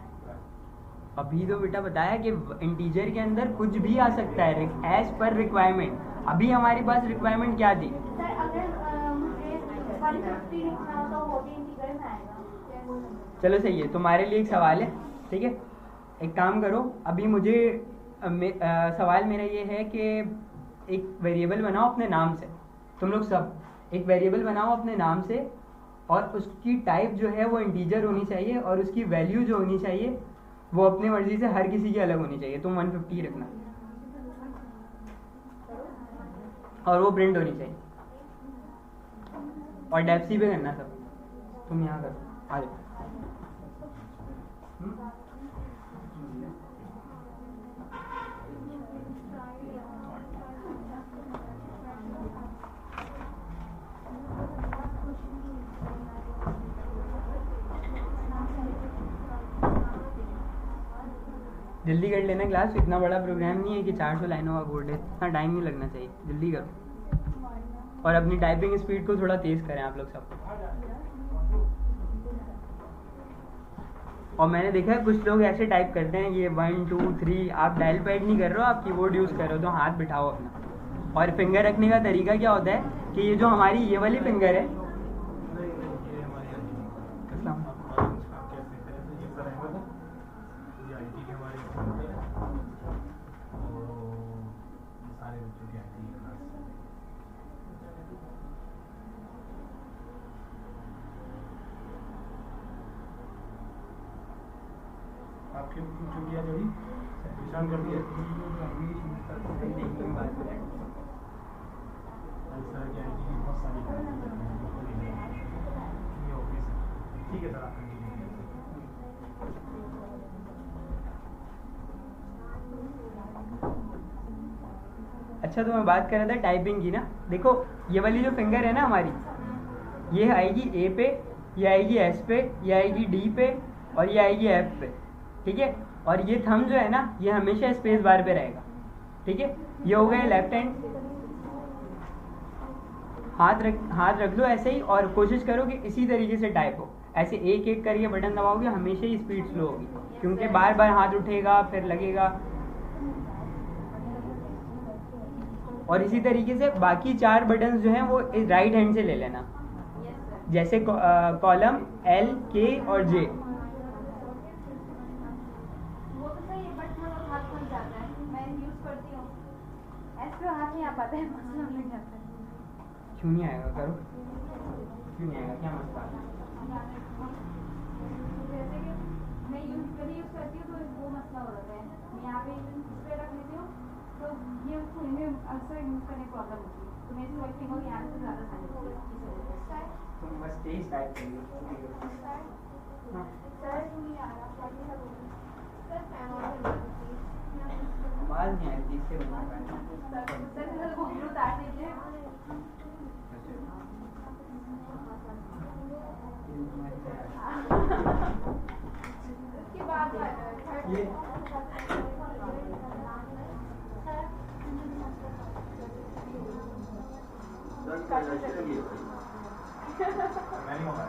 अभी तो बेटा बताया कि इंटीजर के अंदर कुछ भी आ सकता है एज पर रिक्वायरमेंट। अभी हमारे पास रिक्वायरमेंट क्या थी? सर अगर मुझे 150 लिखना हो तो वो भी इंटीजर में आएगा? चलो सही है, तुम्हारे लिए एक सवाल है, ठीक है? एक काम करो, अभी मुझे सवाल मेरा ये है कि एक वेरिएबल बनाओ अपने नाम से। तुम लोग सब एक वेरिएबल बनाओ अपने नाम से और उसकी टाइप जो है वो इंटीजर होनी चाहिए और उसकी वैल्यू जो होनी चाहिए वो अपनी मर्जी से हर किसी की अलग होनी चाहिए। तुम 150 रखना और वो प्रिंट होनी चाहिए और डेप्सी पे करना सब। तुम यहाँ करो, आ जाओ। जल्दी कर लेना क्लास, इतना बड़ा प्रोग्राम नहीं है कि 400 लाइनों का कोड है, इतना टाइम नहीं लगना चाहिए, जल्दी करो। और अपनी टाइपिंग स्पीड को थोड़ा तेज़ करें आप लोग सब। और मैंने देखा है कुछ लोग ऐसे टाइप करते हैं ये 1 2 3, आप डायल पैड नहीं कर रहे हो, आप कीबोर्ड यूज़ कर रहे हो, तो हाथ बिठाओ अपना। और फिंगर रखने का तरीका क्या होता है कि ये जो हमारी ये वाली फिंगर है, आपकी छुट्टियाँ जो विश्राम कर दिए ठीक है सर। अच्छा तो मैं बात कर रहा था टाइपिंग की ना। देखो ये वाली जो फिंगर है ना हमारी, ये आएगी ए पे, ये आएगी एस पे, ये आएगी डी पे और ये आएगी एफ पे, ठीक है? और ये थंब जो है ना ये हमेशा स्पेस बार पे रहेगा, ठीक है? ये हो गया लेफ्ट हैंड। हाथ रख लो ऐसे ही और कोशिश करो कि इसी तरीके से टाइप हो। ऐसे एक एक करके बटन दबाओगे हमेशा ही स्पीड स्लो होगी, क्योंकि बार बार हाथ उठेगा फिर लगेगा। और इसी तरीके से बाकी 4 बटन जो हैं वो राइट हैंड से ले लेना, जैसे कॉलम L, K और J। वो तो सही है बट थोड़ा हाथ फंस जाता है, मैं यूज करती हूँ। ऐसे हाथ नहीं आ पाता है, मसला लग जाता है। क्यों नहीं आएगा? करो, क्यों नहीं आएगा? क्या मसला है? जैसे कि मैं यूज करती हूँ तो वो मसला हो जाता है। मैं यहाँ पे इस पे रख लेती हूँ तो ये इन्हें अक्सर यूज करने की प्रॉब्लम होती है, तो मेरी वही थिंग यहाँ से ज़्यादा सारी तुम बस तेज टाइप करिए। सर नहीं आ रहा आवाज़ नहीं आ रही, इससे बना सर घुंघरू उतार दीजिए। उसके बाद ये नहीं होगा।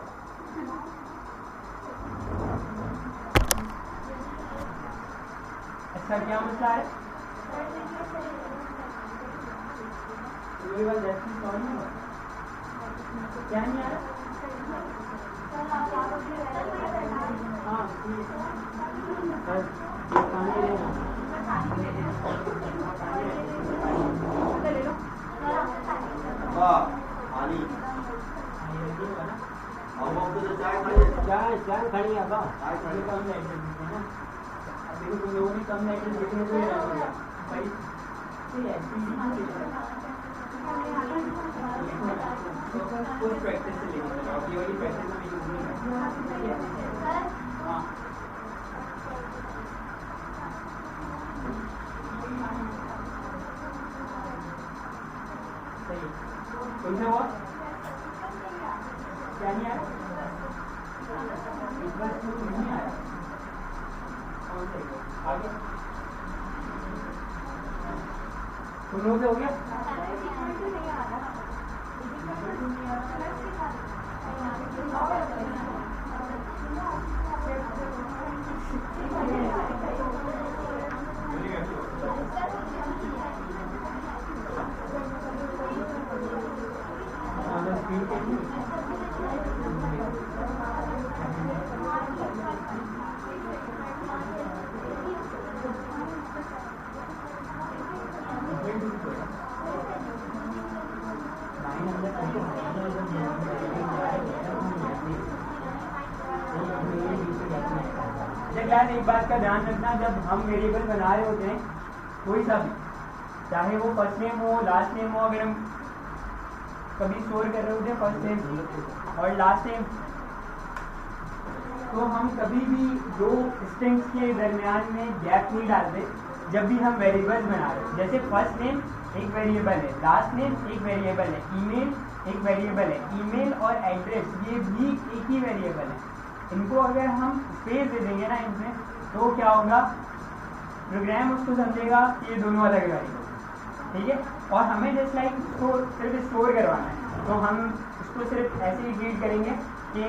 अच्छा क्या मसला है? ये वाला जैसी सॉल्व नहीं हुआ? क्या नहीं आ रहा? हाँ ठीक है सर, ये पानी ले लो। चाय खड़ी है बा, कम लाइट है ना। अब देखो तुम लोगों ने कम लाइट देखने को ही रह गया भाई। कुछ प्रैक्टिस से लेना, ये वाली प्रैक्टिस में यूज नहीं करना। हाँ सही तुमसे हुआ क्या नहीं आया बस नहीं आया कौन से आगे तुम लोगों से हो गया क्लास एक बात का ध्यान रखना, जब हम वेरिएबल बना रहे होते हैं कोई सा भी, चाहे वो फर्स्ट नेम हो लास्ट नेम हो, अगर हम कभी स्टोर कर रहे होते हैं फर्स्ट नेम और लास्ट नेम, तो हम कभी भी दो स्ट्रिंग्स के दरमियान में गैप नहीं डालते जब भी हम वेरिएबल्स बना रहे हैं। जैसे फर्स्ट नेम एक वेरिएबल है, लास्ट नेम एक वेरिएबल है, ईमेल एक वेरिएबल है, ईमेल और एड्रेस ये भी एक ही वेरिएबल है। इनको अगर हम स्पेस दे देंगे ना इनमें, तो क्या होगा, प्रोग्राम उसको समझेगा कि ये दोनों अलग वेरिएबल, ठीक है। और हमें जस्ट लाइक इसको सिर्फ स्टोर करवाना है, तो हम इसको सिर्फ ऐसे ही ट्रीट करेंगे कि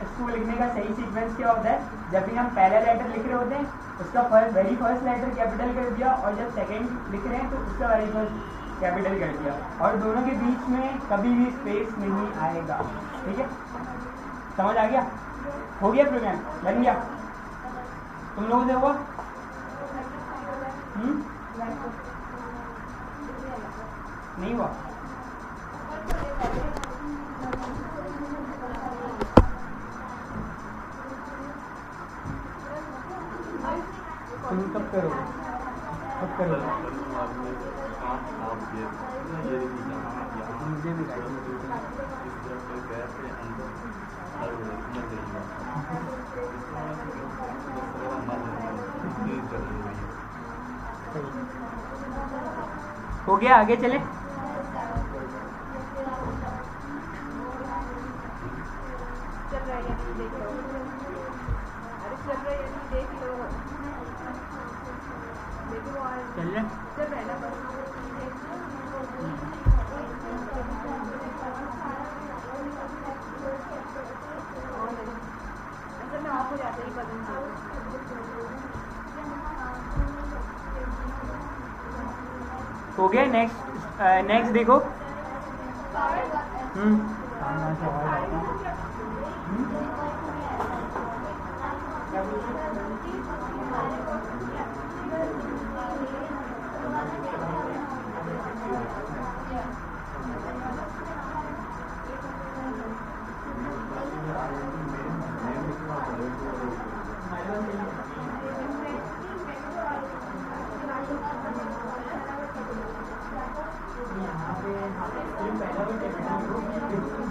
इसको लिखने का सही सीक्वेंस क्या होता है। जब भी हम पहला लेटर लिख रहे होते हैं उसका वेरी फर्स्ट लेटर कैपिटल कर दिया, और जब सेकेंड लिख रहे हैं तो उसका वेरी फर्स्ट कैपिटल कर दिया, और दोनों के बीच में कभी भी स्पेस नहीं आएगा, ठीक है। समझ आ गया? हो गया प्रोग्राम, बन गया? तुम लोगों से हुआ? नहीं हुआ? तुम कब करोगे? कब करोगे? मुझे भी हो गया, आगे चले। चल रहा है या नहीं देख लो, अरे चल रहा है या नहीं देख लो, देखो और चल रहा चल रहा है ना बस। असल में ऑफ हो जाता है बटन से। हो गया। नेक्स्ट देखो।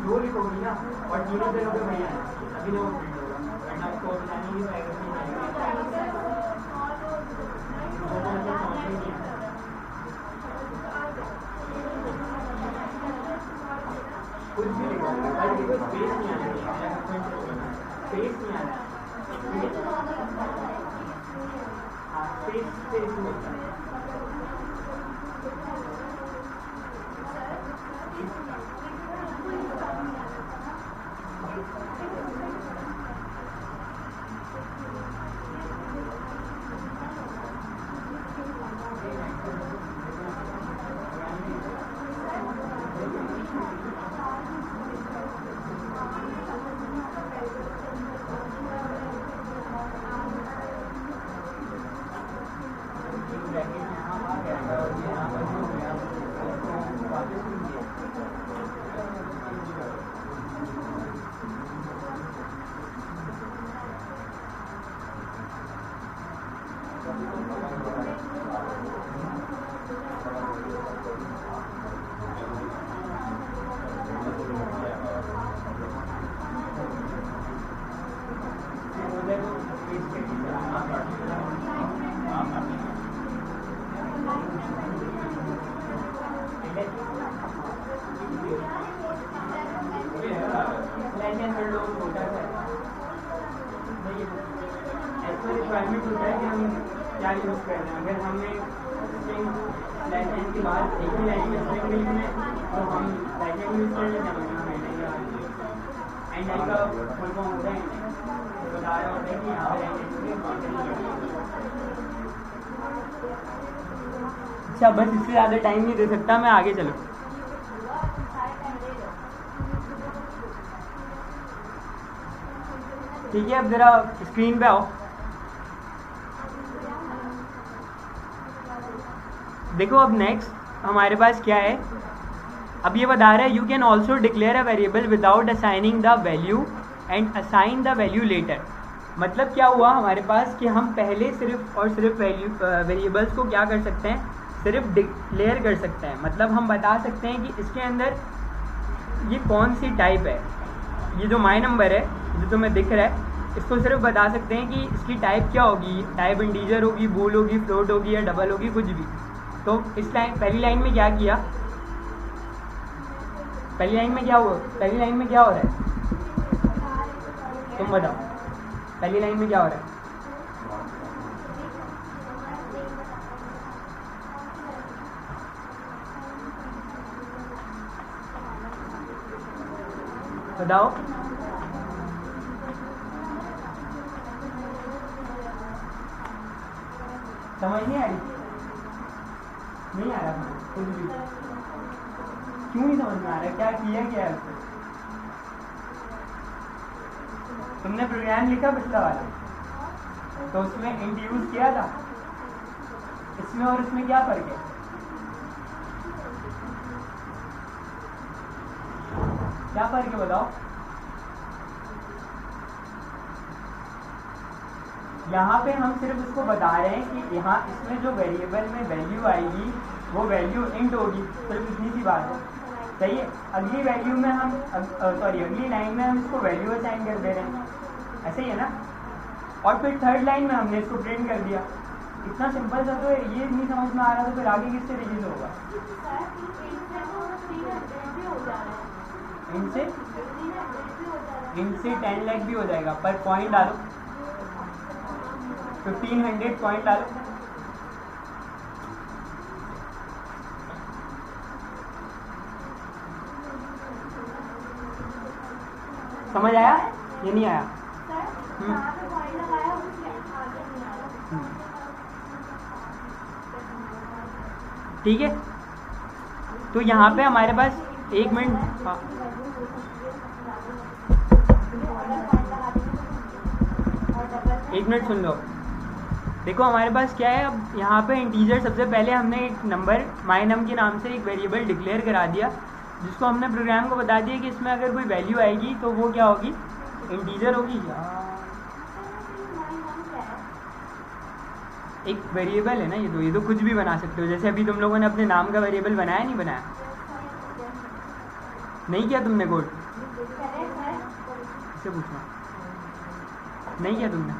जो लिखोगी ना और तीनों जगह पे भैया अभी तो वरना आपको जाने ही पाएगा। कुछ भी लिखो भाई, देखो स्पेस नहीं आना, स्पेस नहीं आना। हाँ स्पेस होता है। क्या यूज़ कर रहे हैं। अगर हमें स्ट्रिंग स्लैश एन के बाद एक ही लाइन में स्ट्रिंग लिखना है तो हम स्लैश एन यूज़ कर लेते हैं, वरना मैंने या एंड आई का फुल फॉर्म होता है बता रहा होता है कि यहाँ पर अच्छा बस इससे ज़्यादा टाइम नहीं दे सकता मैं, आगे चलो। ठीक है, अब ज़रा स्क्रीन पे आओ। देखो अब नेक्स्ट हमारे पास क्या है। अब ये बता रहा है you can also declare a variable without assigning the value and assign the value later. मतलब क्या हुआ हमारे पास कि हम पहले सिर्फ और सिर्फ वेरिएबल्स को क्या कर सकते हैं, सिर्फ डिक्लेयर कर सकते हैं। मतलब हम बता सकते हैं कि इसके अंदर ये कौन सी टाइप है। ये जो माई नंबर है जो तुम्हें दिख रहा है, इसको सिर्फ बता सकते हैं कि इसकी टाइप क्या होगी। टाइप इंटीजर होगी, बूल होगी, फ्लोट होगी या डबल होगी, कुछ भी। तो इस लाइन पहली लाइन में क्या किया, पहली लाइन में क्या हुआ, पहली लाइन में क्या हो रहा है तुम बताओ, पहली लाइन में क्या हो रहा है। बताओ। समझ नहीं आ रही, नहीं आ रहा कुछ भी। क्यों नहीं समझ में आ रहा, क्या किया क्या है उसको? तुमने प्रोग्राम लिखा पिछला वाला, तो उसमें इंट यूज किया था। इसमें और इसमें क्या फर्क है? क्या फर्क है बताओ। यहाँ पे हम सिर्फ उसको बता रहे हैं कि यहाँ इसमें जो वेरिएबल में वैल्यू आएगी वो वैल्यू इंट होगी, सिर्फ इतनी सी बात है। सही है। अगली वैल्यू में हम अगली लाइन में हम इसको वैल्यू असाइन कर दे रहे हैं, ऐसे ही है ना। और फिर थर्ड लाइन में हमने इसको प्रिंट कर दिया। इतना सिंपल सा तो है, ये नहीं समझ में आ रहा तो फिर आगे किससे रिलीज होगा। इनसे 10 लाख भी हो जाएगा, पर पॉइंट डालो 1500 पॉइंट डालो। समझ आया ये नहीं आया? ठीक है, तो यहाँ पे हमारे पास एक मिनट, एक मिनट सुन लो। देखो हमारे पास क्या है, अब यहाँ पे इंटीजर सबसे पहले हमने एक नंबर माई नम के नाम से एक वेरिएबल डिक्लेयर करा दिया, जिसको हमने प्रोग्राम को बता दिया कि इसमें अगर कोई वैल्यू आएगी तो वो क्या होगी, इंटीजर होगी। एक वेरिएबल है ना ये तो कुछ भी बना सकते हो। जैसे अभी तुम लोगों ने अपने नाम का वेरिएबल बनाया, नहीं बनाया, नहीं किया तुमने कोड, इससे पूछना, नहीं किया तुमने।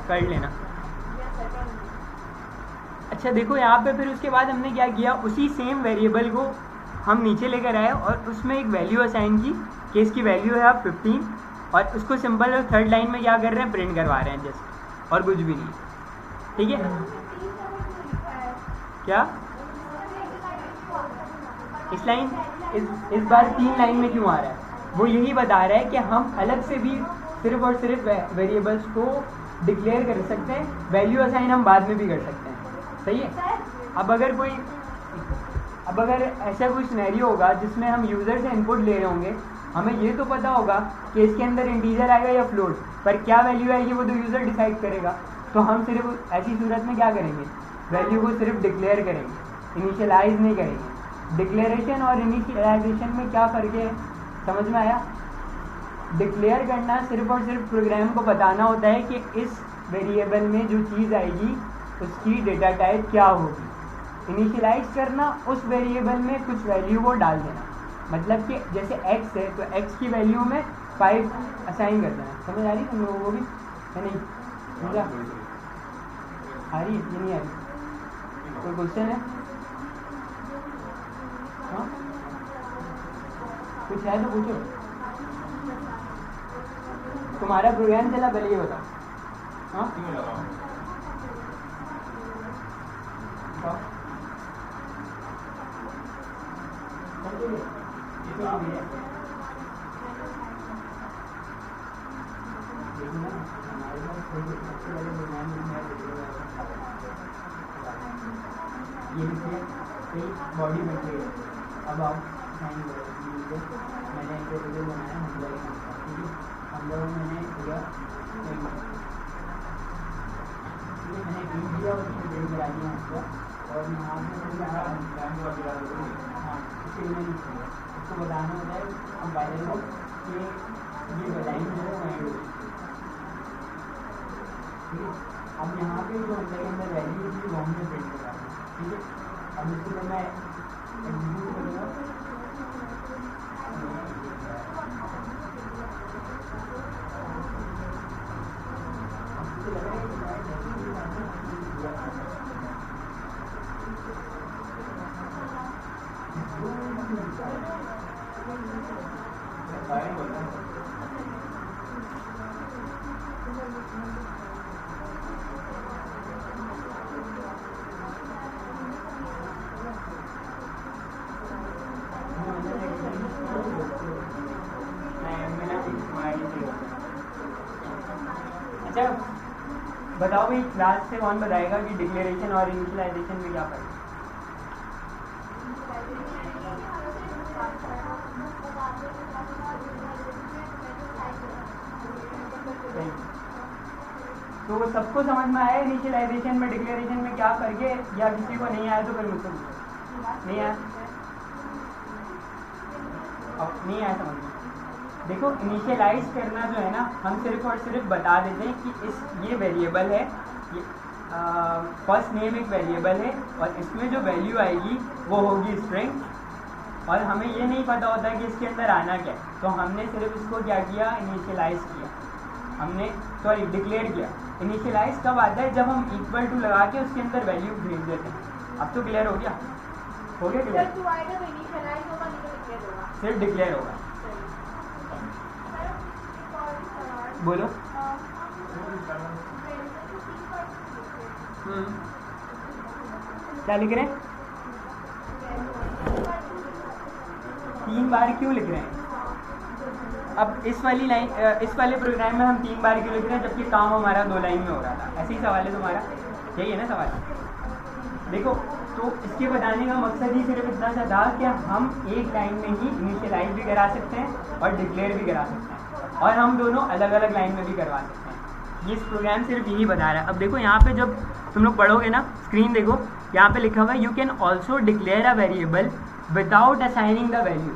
कर लेना। अच्छा देखो यहाँ पे फिर उसके बाद हमने क्या किया, उसी सेम वेरिएबल को हम नीचे लेकर आए और उसमें एक वैल्यू असाइन की कि इसकी वैल्यू है अब 15, और उसको सिंपल और थर्ड लाइन में क्या कर रहे हैं, प्रिंट करवा रहे हैं जस्ट, और कुछ भी नहीं। ठीक है, क्या इस बार 3 लाइन में क्यों आ रहा है, वो यही बता रहा है कि हम अलग से भी सिर्फ और सिर्फ वेरिएबल्स को डिक्लेयर कर सकते हैं, वैल्यू असाइन हम बाद में भी कर सकते हैं। सही है। अब अगर ऐसा कोई सिनेरियो होगा जिसमें हम यूज़र से इनपुट ले रहे होंगे, हमें ये तो पता होगा कि इसके अंदर इंटीजर आएगा या फ्लोट, पर क्या वैल्यू आएगी वो तो यूज़र डिसाइड करेगा। तो हम सिर्फ ऐसी सूरत में क्या करेंगे, वैल्यू को सिर्फ डिक्लेयर करेंगे, इनिशियलाइज नहीं करेंगे। डिक्लेरेशन और इनिशियलाइजेशन में क्या फ़र्क है, समझ में आया? डिक्लेयर करना सिर्फ और सिर्फ प्रोग्राम को बताना होता है कि इस वेरिएबल में जो चीज़ आएगी उसकी डेटा टाइप क्या होगी। इनिशियलाइज करना उस वेरिएबल में कुछ वैल्यू को डाल देना, मतलब कि जैसे x है तो x की वैल्यू में 5 असाइन कर देना। समझ आ रही तुम लोगों को भी या नहीं? समझा? आ रही है ये नहीं आ रही? कोई क्वेश्चन है? हाँ कुछ है तो पूछो। तुम्हारा प्रोग्राम चला, पहले ये बताओ। हाँ क्यों लगाओ? ये लिखिए बॉडी मटेरियल। अब आप साइन करो, मैंने एक वीडियो बनाया हम लोग, ठीक है, हम लोगों मैंने दिया, मैंने टीम दिया और उसमें डेट गिरा दिया आपको, और यहाँ पे हाँ इसके लिए उसको बताना होता है हम पहले को कि ये बताएंगे जो एंड होगी, ठीक है। अब यहाँ पे जो अंदर के अंदर वैल्यू थी वो हमने प्रिंट करा, ठीक है। अब इसको जब मैं एग्जीक्यूट करूँगा अच्छा बताओ भाई, क्लास से कौन बताएगा कि डिक्लेरेशन और इनिशियलाइजेशन में क्या फर्क है? तो सबको समझ में आया इनिशियलाइजेशन में डिक्लेरेशन में क्या फर्क है, या किसी को नहीं आया तो फिर मुझसे पूछो। नहीं आया? अब नहीं आया समझ में? देखो इनिशियलाइज करना जो है ना, हम सिर्फ और सिर्फ बता देते हैं कि ये वेरिएबल है, ये फर्स्ट नेम एक वेरिएबल है और इसमें जो वैल्यू आएगी वो होगी स्ट्रिंग, और हमें ये नहीं पता होता कि इसके अंदर आना क्या है, तो हमने सिर्फ इसको क्या किया, इनिशियलाइज किया, हमने सॉरी डिक्लेयर किया। इनिशियलाइज कब आता है, जब हम इक्वल टू लगा के उसके अंदर वैल्यू भेज देते हैं। अब तो क्लियर हो गया? हो गया क्लियर? सिर्फ डिक्लेयर होगा। बोलो। क्या लिख रहे हैं? 3 बार क्यों लिख रहे हैं? अब इस वाली लाइन, इस वाले प्रोग्राम में हम 3 बार क्यों लिख रहे हैं जबकि काम हमारा 2 लाइन में हो रहा था? ऐसे ही सवाल है तुम्हारा, यही है ना सवाल? देखो तो इसके बताने का मकसद ही सिर्फ इतना सा था कि हम एक लाइन में ही इनिशियलाइज भी करा सकते हैं और डिक्लेयर भी करा सकते हैं, और हम दोनों अलग अलग लाइन में भी करवा सकते हैं। ये इस प्रोग्राम सिर्फ यही बता रहा है। अब देखो यहाँ पे जब तुम लोग पढ़ोगे ना, स्क्रीन देखो, यहाँ पे लिखा हुआ है you can also declare a variable without assigning the value.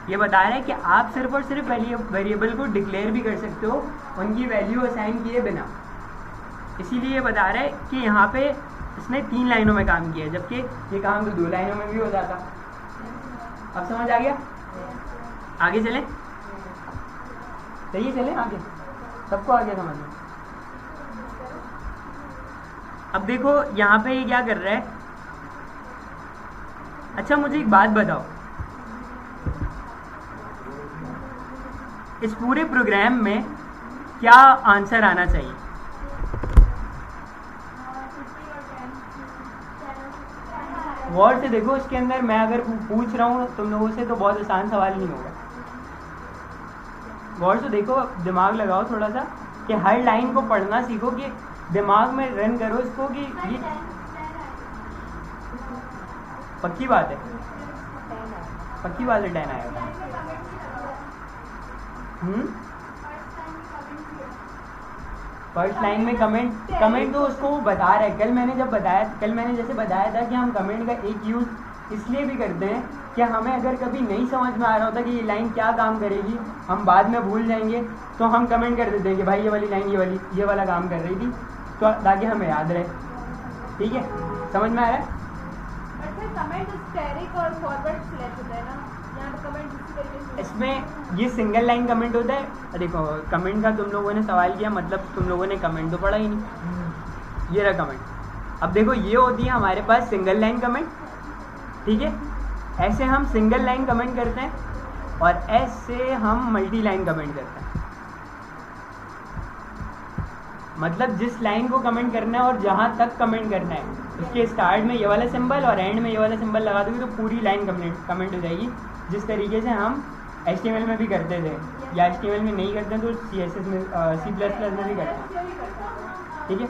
ये बता रहा है कि आप सिर्फ और सिर्फ वेरिएबल को डिक्लेयर भी कर सकते हो उनकी वैल्यू असाइन किए बिना। इसीलिए ये बता रहा है कि यहाँ पे इसने 3 लाइनों में काम किया है, जबकि ये काम तो 2 लाइनों में भी हो जाता। अब समझ आ गया? आगे चलें? सही चलें आगे? सबको आ गया समझ में? अब देखो यहाँ पे ये क्या कर रहा है। अच्छा मुझे एक बात बताओ, इस पूरे प्रोग्राम में क्या आंसर आना चाहिए? गौर से देखो, इसके अंदर मैं अगर पूछ रहा हूँ तुम लोगों से तो बहुत आसान सवाल नहीं होगा। गौर से देखो, दिमाग लगाओ थोड़ा सा कि हर लाइन को पढ़ना सीखो, कि दिमाग में रन करो इसको कि ये पक्की बात है, पक्की बात है 10 आएगा। फर्स्ट लाइन में कमेंट तो उसको वो बता रहा है। कल मैंने जैसे बताया था कि हम कमेंट का एक यूज़ इसलिए भी करते हैं कि हमें अगर कभी नहीं समझ में आ रहा होता कि ये लाइन क्या काम करेगी, हम बाद में भूल जाएंगे, तो हम कमेंट कर देते हैं कि भाई ये वाली लाइन ये वाला काम कर रही थी, तो ताकि हमें याद रहे। ठीक है, समझ में आ रहा है? कमेंट स्टैटिक और फॉरवर्ड स्लैश होता है ना, यहाँ पे कमेंट इसी तरीके से। इसमें ये सिंगल लाइन कमेंट होता है। देखो कमेंट का तुम लोगों ने सवाल किया, मतलब तुम लोगों ने कमेंट तो पढ़ा ही नहीं। ये रहा कमेंट। अब देखो ये होती है हमारे पास सिंगल लाइन कमेंट, ठीक है। ऐसे हम सिंगल लाइन कमेंट करते हैं और ऐसे हम मल्टी लाइन कमेंट करते हैं। मतलब जिस लाइन को कमेंट करना है और जहाँ तक कमेंट करना है उसके स्टार्ट में ये वाला सिंबल और एंड में ये वाला सिंबल लगा दोगे तो पूरी लाइन कमेंट हो जाएगी, जिस तरीके से हम HTML में भी करते थे, या HTML में नहीं करते हैं तो CSS में C++ में भी करते हैं। ठीक है,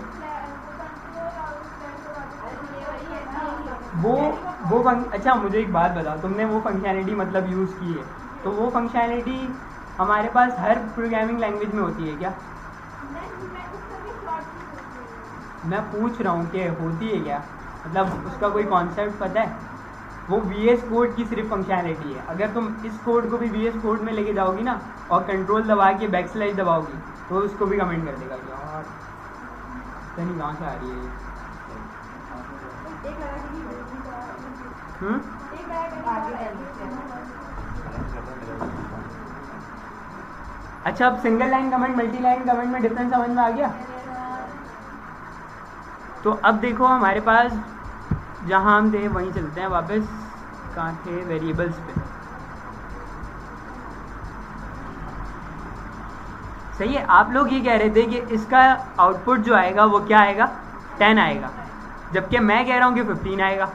अच्छा मुझे एक बात बताओ, तुमने वो फंक्शनैलिटी मतलब यूज़ की है, तो वो फंक्शनैलिटी हमारे पास हर प्रोग्रामिंग लैंग्वेज में होती है क्या? मैं पूछ रहा हूँ कि होती है क्या, मतलब उसका कोई कॉन्सेप्ट पता है? वो VS कोड की सिर्फ फंक्शनैलिटी है। अगर तुम इस कोड को भी VS कोड में लेके जाओगी ना और कंट्रोल दबा के बैकस्लैश दबाओगी तो उसको भी कमेंट कर देगा। यार नहीं कहाँ से आ रही है अच्छा, अब single line comment multi line comment में डिफरेंस समझ में आ गया? तो अब देखो हमारे पास जहाँ हम थे वहीं चलते हैं वापस, कहाँ थे, वेरिएबल्स पे। सही है, आप लोग ये कह रहे थे कि इसका आउटपुट जो आएगा वो क्या आएगा, 10 आएगा, जबकि मैं कह रहा हूँ कि 15 आएगा।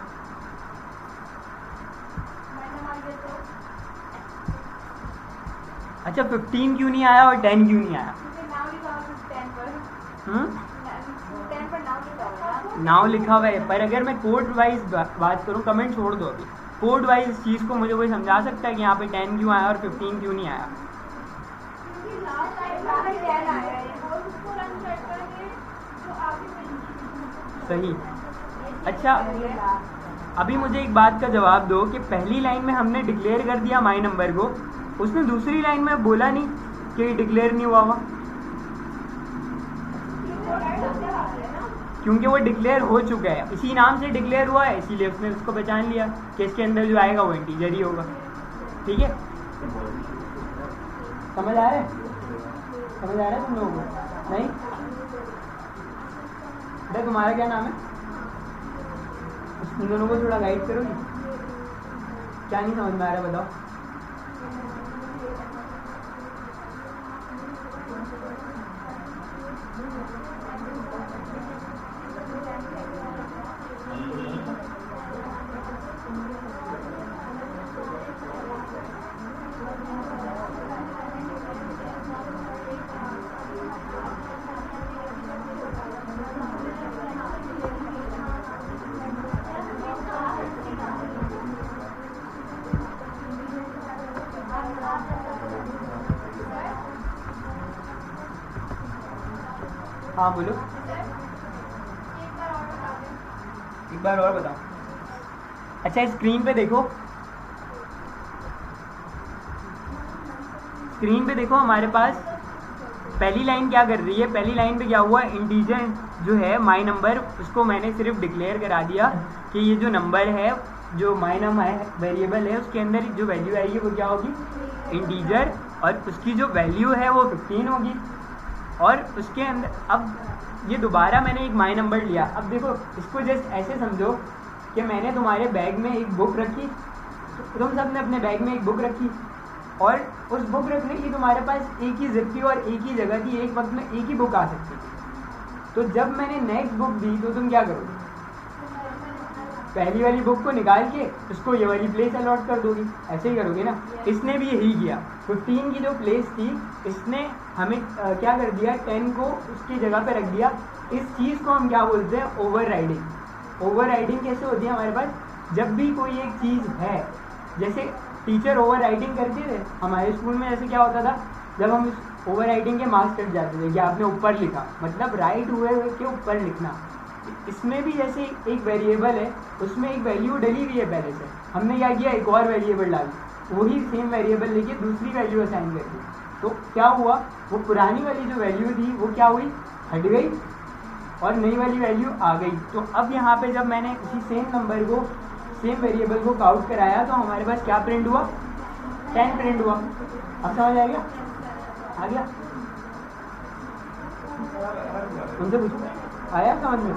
अच्छा 15 क्यों नहीं आया और 10 क्यों नहीं आया? नाउ लिखा हुआ है, पर अगर मैं कोड वाइज बात करूं, कमेंट छोड़ दो अभी, कोड वाइज इस चीज़ को मुझे कोई समझा सकता है कि यहाँ पे 10 क्यों आया और 15 क्यों नहीं आया? सही। अच्छा अभी मुझे एक बात का जवाब दो कि पहली लाइन में हमने डिक्लेयर कर दिया माई नंबर को, उसने दूसरी लाइन में बोला नहीं कि डिक्लेयर नहीं हुआ हुआ, क्योंकि वो डिक्लेयर हो चुका है, इसी नाम से डिक्लेयर हुआ है, इसीलिए उसने उसको पहचान लिया कि इसके अंदर जो आएगा वो इंटीजर ही होगा। ठीक है, समझ आ रहा है? समझ आ रहा है तुम लोगों को? नहीं? बेटा तुम्हारा क्या नाम है? तुम दोनों को थोड़ा गाइड करोगी? क्या नहीं समझ में आ रहा है बताओ? हाँ बोलो, एक बार और बताओ। अच्छा स्क्रीन पे देखो, स्क्रीन पे देखो, हमारे पास पहली लाइन क्या कर रही है, पहली लाइन पे क्या हुआ, इंटीजर जो है माई नंबर, उसको मैंने सिर्फ डिक्लेयर करा दिया कि ये जो नंबर है, जो माई नम है वेरिएबल है, उसके अंदर जो वैल्यू आएगी वो क्या होगी, इंटीजर, और उसकी जो वैल्यू है वो 15 होगी। और उसके अंदर अब ये दोबारा मैंने एक माई नंबर लिया। अब देखो इसको जस्ट ऐसे समझो कि मैंने तुम्हारे बैग में एक बुक रखी, तुम सब ने अपने बैग में एक बुक रखी, और उस बुक रखने की तुम्हारे पास एक ही जिप थी और एक ही जगह थी, एक वक्त में एक ही बुक आ सकती थी। तो जब मैंने नेक्स्ट बुक दी तो तुम क्या करोगे, पहली वाली बुक को निकाल के उसको ये वाली प्लेस अलॉट कर दोगी, ऐसे ही करोगे ना। इसने भी यही किया, 15 की जो प्लेस थी इसने हमें क्या कर दिया, 10 को उसकी जगह पे रख दिया। इस चीज़ को हम क्या बोलते हैं, ओवर राइडिंग। ओवर राइडिंग कैसे होती है हमारे पास, जब भी कोई एक चीज़ है, जैसे टीचर ओवर राइडिंग करते थे हमारे स्कूल में, जैसे क्या होता था, जब हम इस ओवर राइडिंग के मार्क्स कट जाते थे कि आपने ऊपर लिखा, मतलब राइट हुए के ऊपर लिखना। इसमें भी जैसे एक वेरिएबल है, उसमें एक वैल्यू डली हुई है पहले से, हमने क्या किया, एक और वेरिएबल डाली, वही सेम वेरिएबल लेके दूसरी वैल्यू असाइन कर दी। तो क्या हुआ, वो पुरानी वाली जो वैल्यू थी वो क्या हुई, हट गई, और नई वाली वैल्यू आ गई। तो अब यहाँ पे जब मैंने उसी सेम नंबर को, सेम वेरिएबल को काउंट कराया तो हमारे पास क्या प्रिंट हुआ, 10 प्रिंट हुआ। अब समझ आ गया, आ गया? उनसे पूछो, आया समझ में?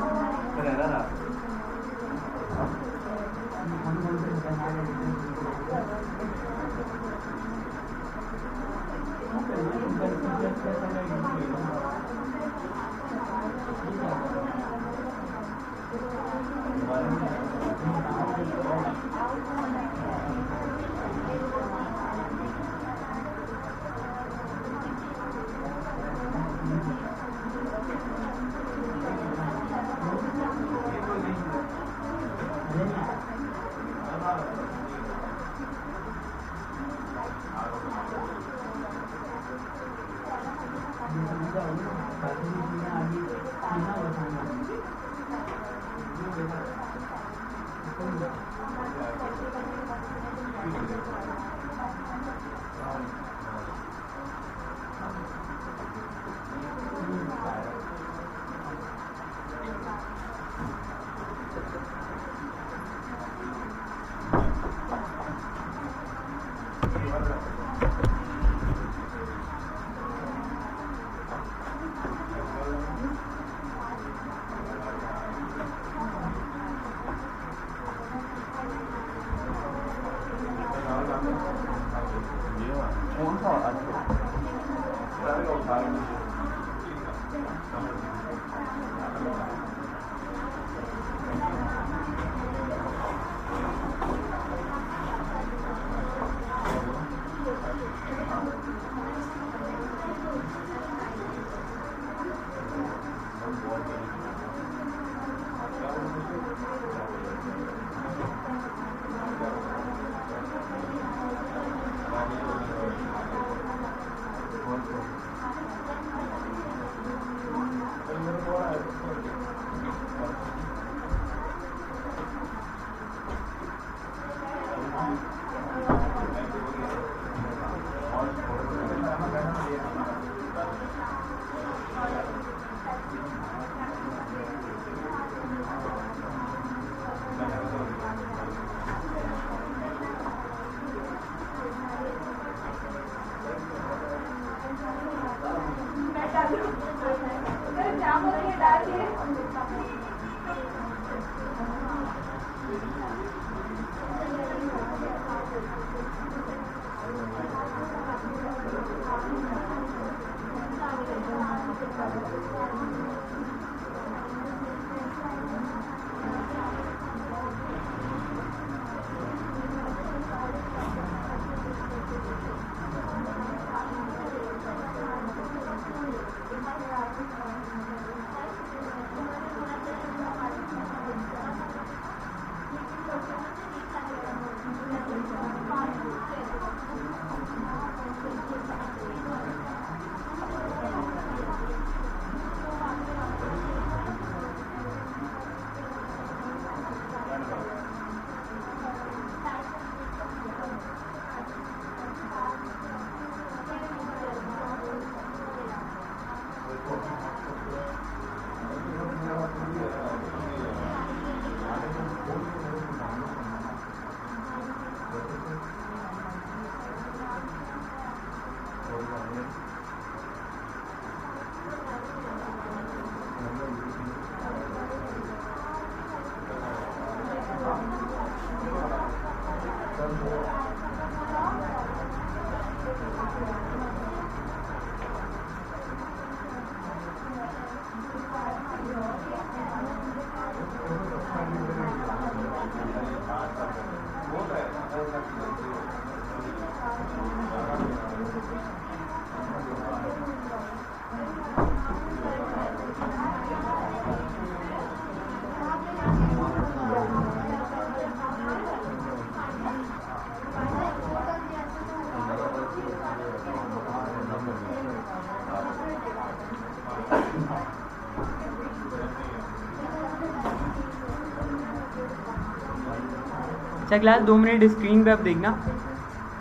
अच्छा क्लास 2 मिनट स्क्रीन पे अब देखना।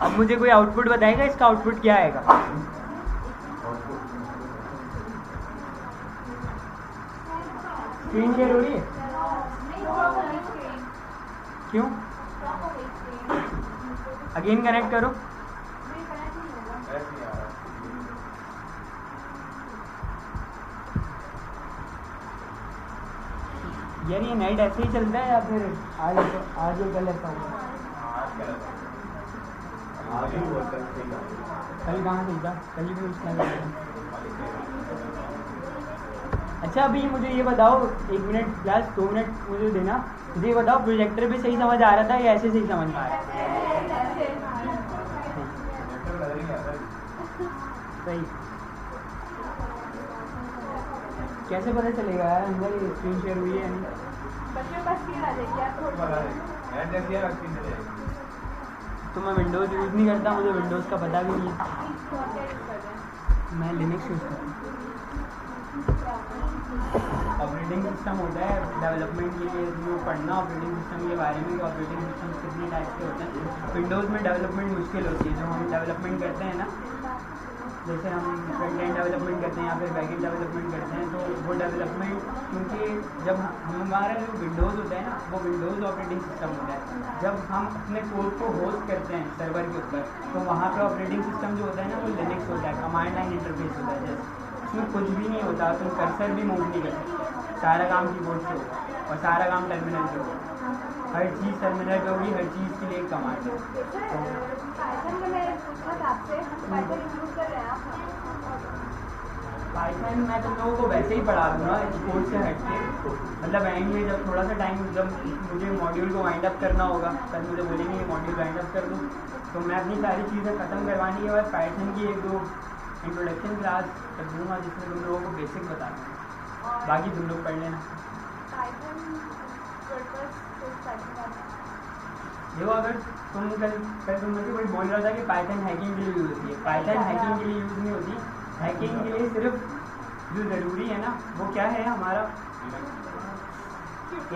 अब मुझे कोई आउटपुट बताएगा, इसका आउटपुट क्या आएगा? स्क्रीन शेयर हो रही है? क्यों? अगेन कनेक्ट करो। यार ये नेट ऐसे ही चलता है या फिर आज ये कल ऐसा होगा? कल कहाँ चलता? कल भी उसका अच्छा अभी मुझे ये बताओ, 1 मिनट क्लास 2 मिनट मुझे देना। मुझे ये बताओ प्रोजेक्टर भी सही समझ आ रहा था या ऐसे सही समझ में आ रहा है? सही। कैसे पता चलेगा यार अंदर ये स्क्रीन शेयर हुई है? बच्चों का स्क्रीन आ जाएगी, आप तो मैं विंडोज़ यूज़ नहीं करता, मुझे विंडोज़ का पता भी नहीं है। मैं लिनक्स यूज़ करता हूँ। ऑपरेटिंग सिस्टम होता है डेवलपमेंट के लिए जो पढ़ना ऑपरेटिंग सिस्टम के बारे में कि ऑपरेटिंग सिस्टम कितने टाइप के होते हैं। विंडोज़ में डेवलपमेंट मुश्किल होती है। जो हम डेवलपमेंट करते हैं ना, जैसे हम फ्रंट एंड डेवलपमेंट करते हैं या फिर बैक एंड डेवलपमेंट करते हैं, तो वो डेवलपमेंट क्योंकि जब हमारा जो विंडोज़ होता है ना, वो विंडोज़ ऑपरेटिंग सिस्टम होता है। जब हम अपने कोड को होस्ट करते हैं सर्वर के ऊपर, तो वहाँ पे ऑपरेटिंग सिस्टम जो होता है ना, वो लिनक्स होता है, कमांड लाइन इंटरफेस होता है। जैसे उसमें कुछ भी नहीं होता, तुम कर्सर भी मूव नहीं कर सकते, सारा काम कीबोर्ड से होगा और सारा काम टर्मिनल पे होगा। हर चीज़ टर्मिनल पे होगी, हर चीज़ के लिए एक कमांड है। पाइथन मैं तुम लोगों को वैसे ही पढ़ा दूँगा कोर्स से हट के, मतलब एंड में जब थोड़ा सा टाइम, जब मुझे मॉड्यूल को वाइंड अप करना होगा, तब मुझे बोलेंगे ये मॉड्यूल वाइंड अप कर दूँ, तो मैं अपनी सारी चीज़ें ख़त्म करवाने के बाद पाइथन की 1-2 इंट्रोडक्शन क्लास कर दूँगा, जिसमें तुम लोगों को बेसिक बता दूँगा, बाकी तुम लोग पढ़ लेना। देखो अगर तुम कल तुम मुझे कोई बोल रहा था कि पाइथन हैकिंग के लिए यूज़ होती है, पाइथन हैकिंग के लिए यूज़ नहीं होती। हैकिंग के लिए सिर्फ जो ज़रूरी है ना, वो क्या है हमारा,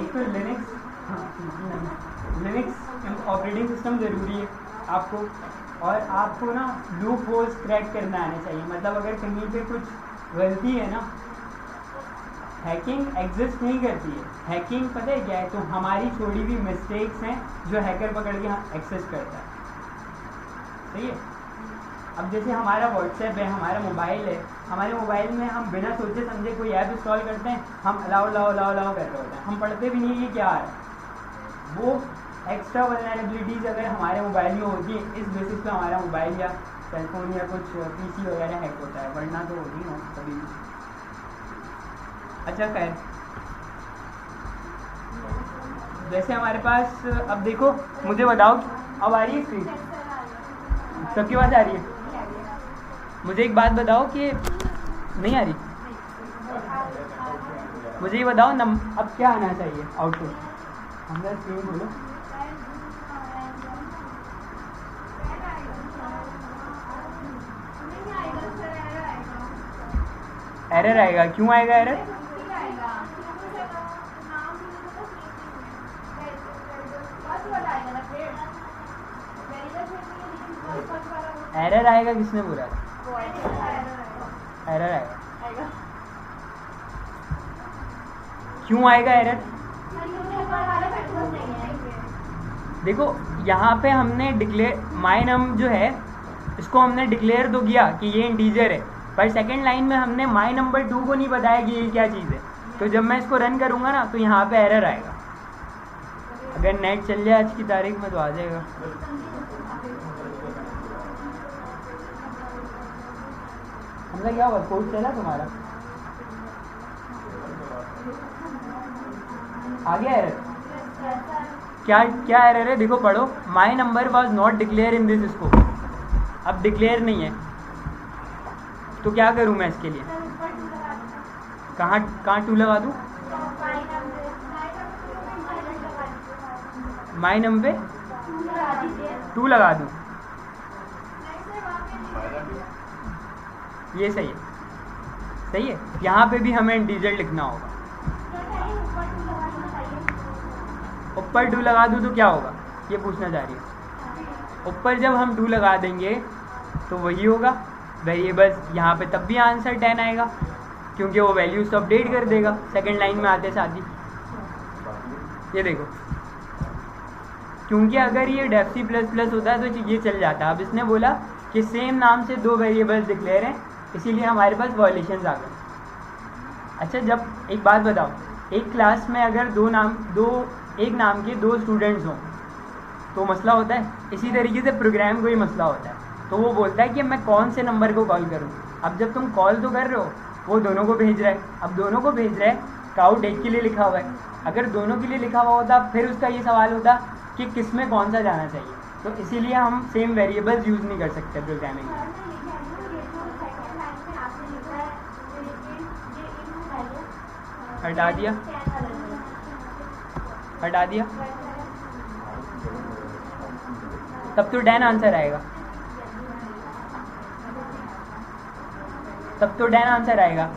एक तो लिनक्स ऑपरेटिंग सिस्टम ज़रूरी है आपको, और आपको ना लूप होल्स क्रैक करना आना चाहिए। मतलब अगर कहीं पे कुछ गलती है ना, हैकिंग एग्जिस्ट नहीं करती है। हैकिंग पता है क्या है? तो हमारी छोड़ी हुई मिस्टेक्स हैं जो हैकर पकड़ के एक्सेस करता है। सही है? अब जैसे हमारा व्हाट्सएप है, हमारा मोबाइल है, हमारे मोबाइल में हम बिना सोचे समझे कोई ऐप इंस्टॉल करते हैं, हम अलाउ अलाउ अलाउ अलाउ कर रहे होते हैं, हम पढ़ते भी नहीं है ये क्या आ रहा है। वो एक्स्ट्रा वल्नरेबिलिटीज़ अगर हमारे मोबाइल में होती है, इस बेसिस पे हमारा मोबाइल या सेलफोन या कुछ पीसी वगैरह हैक होता है, वरना तो होती हो कभी भी। अच्छा खैर, जैसे हमारे पास अब देखो, मुझे बताओ अब आ रही है स्क्रीन, सबकी आवाज़ आ रही है? मुझे एक बात बताओ कि नहीं आ रही, मुझे ये बताओ अब क्या आना चाहिए आउटपुट? हमारा स्क्रीन बोलो। एरर आएगा, क्यों आएगा एरर? एरर आएगा, किसने बोला? एरर आएगा, क्यों आएगा एरर? देखो यहाँ पे हमने डिक्लेयर माय नम जो है इसको हमने डिक्लेयर तो किया कि ये इंटीजर है, पर सेकंड लाइन में हमने माय नंबर 2 को नहीं बताया कि ये क्या चीज़ है। तो जब मैं इसको रन करूँगा ना तो यहाँ पे एरर आएगा। अगर नेट चल जाए आज की तारीख में तो आ जाएगा। हमने क्या हुआ, कोड चला तुम्हारा? आ गया एरर? क्या क्या एरर है? देखो पढ़ो, my number was not declare in this scope. अब डिक्लेयर नहीं है तो क्या करूं मैं इसके लिए? कहाँ 2 लगा दूं? माय नम पे 2 लगा दूं, ये सही है? सही है। यहाँ पे भी हमें इंटीजर लिखना होगा। ऊपर 2 लगा दूँ तो क्या होगा, ये पूछना चाह रही है। ऊपर जब हम 2 लगा देंगे तो वही होगा वेरिएबल्स, यहाँ पे तब भी आंसर 10 आएगा क्योंकि वो वैल्यूज तो अपडेट कर देगा सेकंड लाइन में आते साथ ही। ये देखो, क्योंकि अगर ये डेफसी ++ होता है तो ये चल जाता है। अब इसने बोला कि सेम नाम से 2 वेरिएबल्स डिक्लेयर हैं, इसीलिए हमारे पास वॉयलेशंस आ गए। अच्छा, जब एक बात बताओ, एक क्लास में अगर एक नाम के 2 स्टूडेंट्स हों तो मसला होता है। इसी तरीके से प्रोग्राम को ही मसला होता है। तो वो बोलता है कि मैं कौन से नंबर को कॉल करूँ। अब जब तुम कॉल तो कर रहे हो, वो दोनों को भेज रहा है। अब दोनों को भेज रहा है, काउट एक के लिए लिखा हुआ है। अगर दोनों के लिए लिखा हुआ होता फिर उसका ये सवाल होता कि किस में कौन सा जाना चाहिए। तो इसीलिए हम सेम वेरिएबल्स यूज़ नहीं कर सकते प्रोग्रामिंग में। हटा दिया, हटा दिया, तब तो 10 आंसर आएगा, तब तो 10 आंसर आएगा।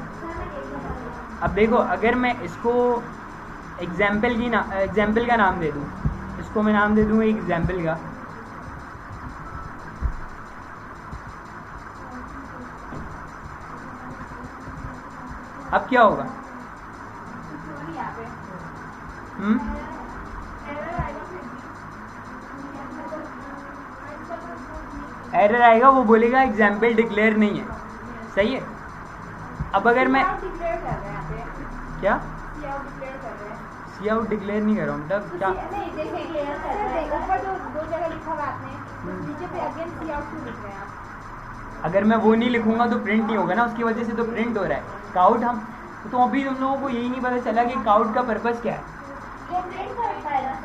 अब देखो, अगर मैं इसको एग्जाम्पल का नाम दे दूँ, इसको मैं नाम दे दूँ एग्जाम्पल का, अब क्या होगा? एरर आएगा, वो बोलेगा एग्जाम्पल डिक्लेयर नहीं है। सही है। अब अगर मैं क्या सी आउट डिक्लेयर नहीं कर रहा हूँ, मतलब क्या? अगर मैं वो नहीं लिखूंगा तो प्रिंट नहीं होगा ना, उसकी वजह से तो प्रिंट हो रहा है काउट। हम तो अभी तुम लोगों को यही नहीं पता चला कि काउट का पर्पस क्या है।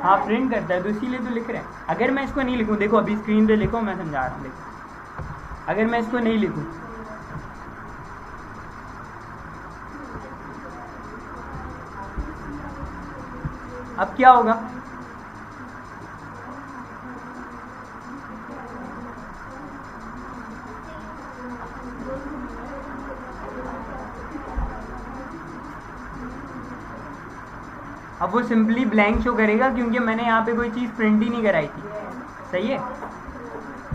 हाँ, प्रिंट करता है, तो इसीलिए तो लिख रहे हैं। अगर मैं इसको नहीं लिखूं, देखो अभी स्क्रीन पे लिखो, मैं समझा रहा हूँ। देखो, अगर मैं इसको नहीं लिखूं, अब क्या होगा? अब वो सिंपली ब्लैंक शो करेगा क्योंकि मैंने यहाँ पे कोई चीज़ प्रिंट ही नहीं कराई थी। सही है।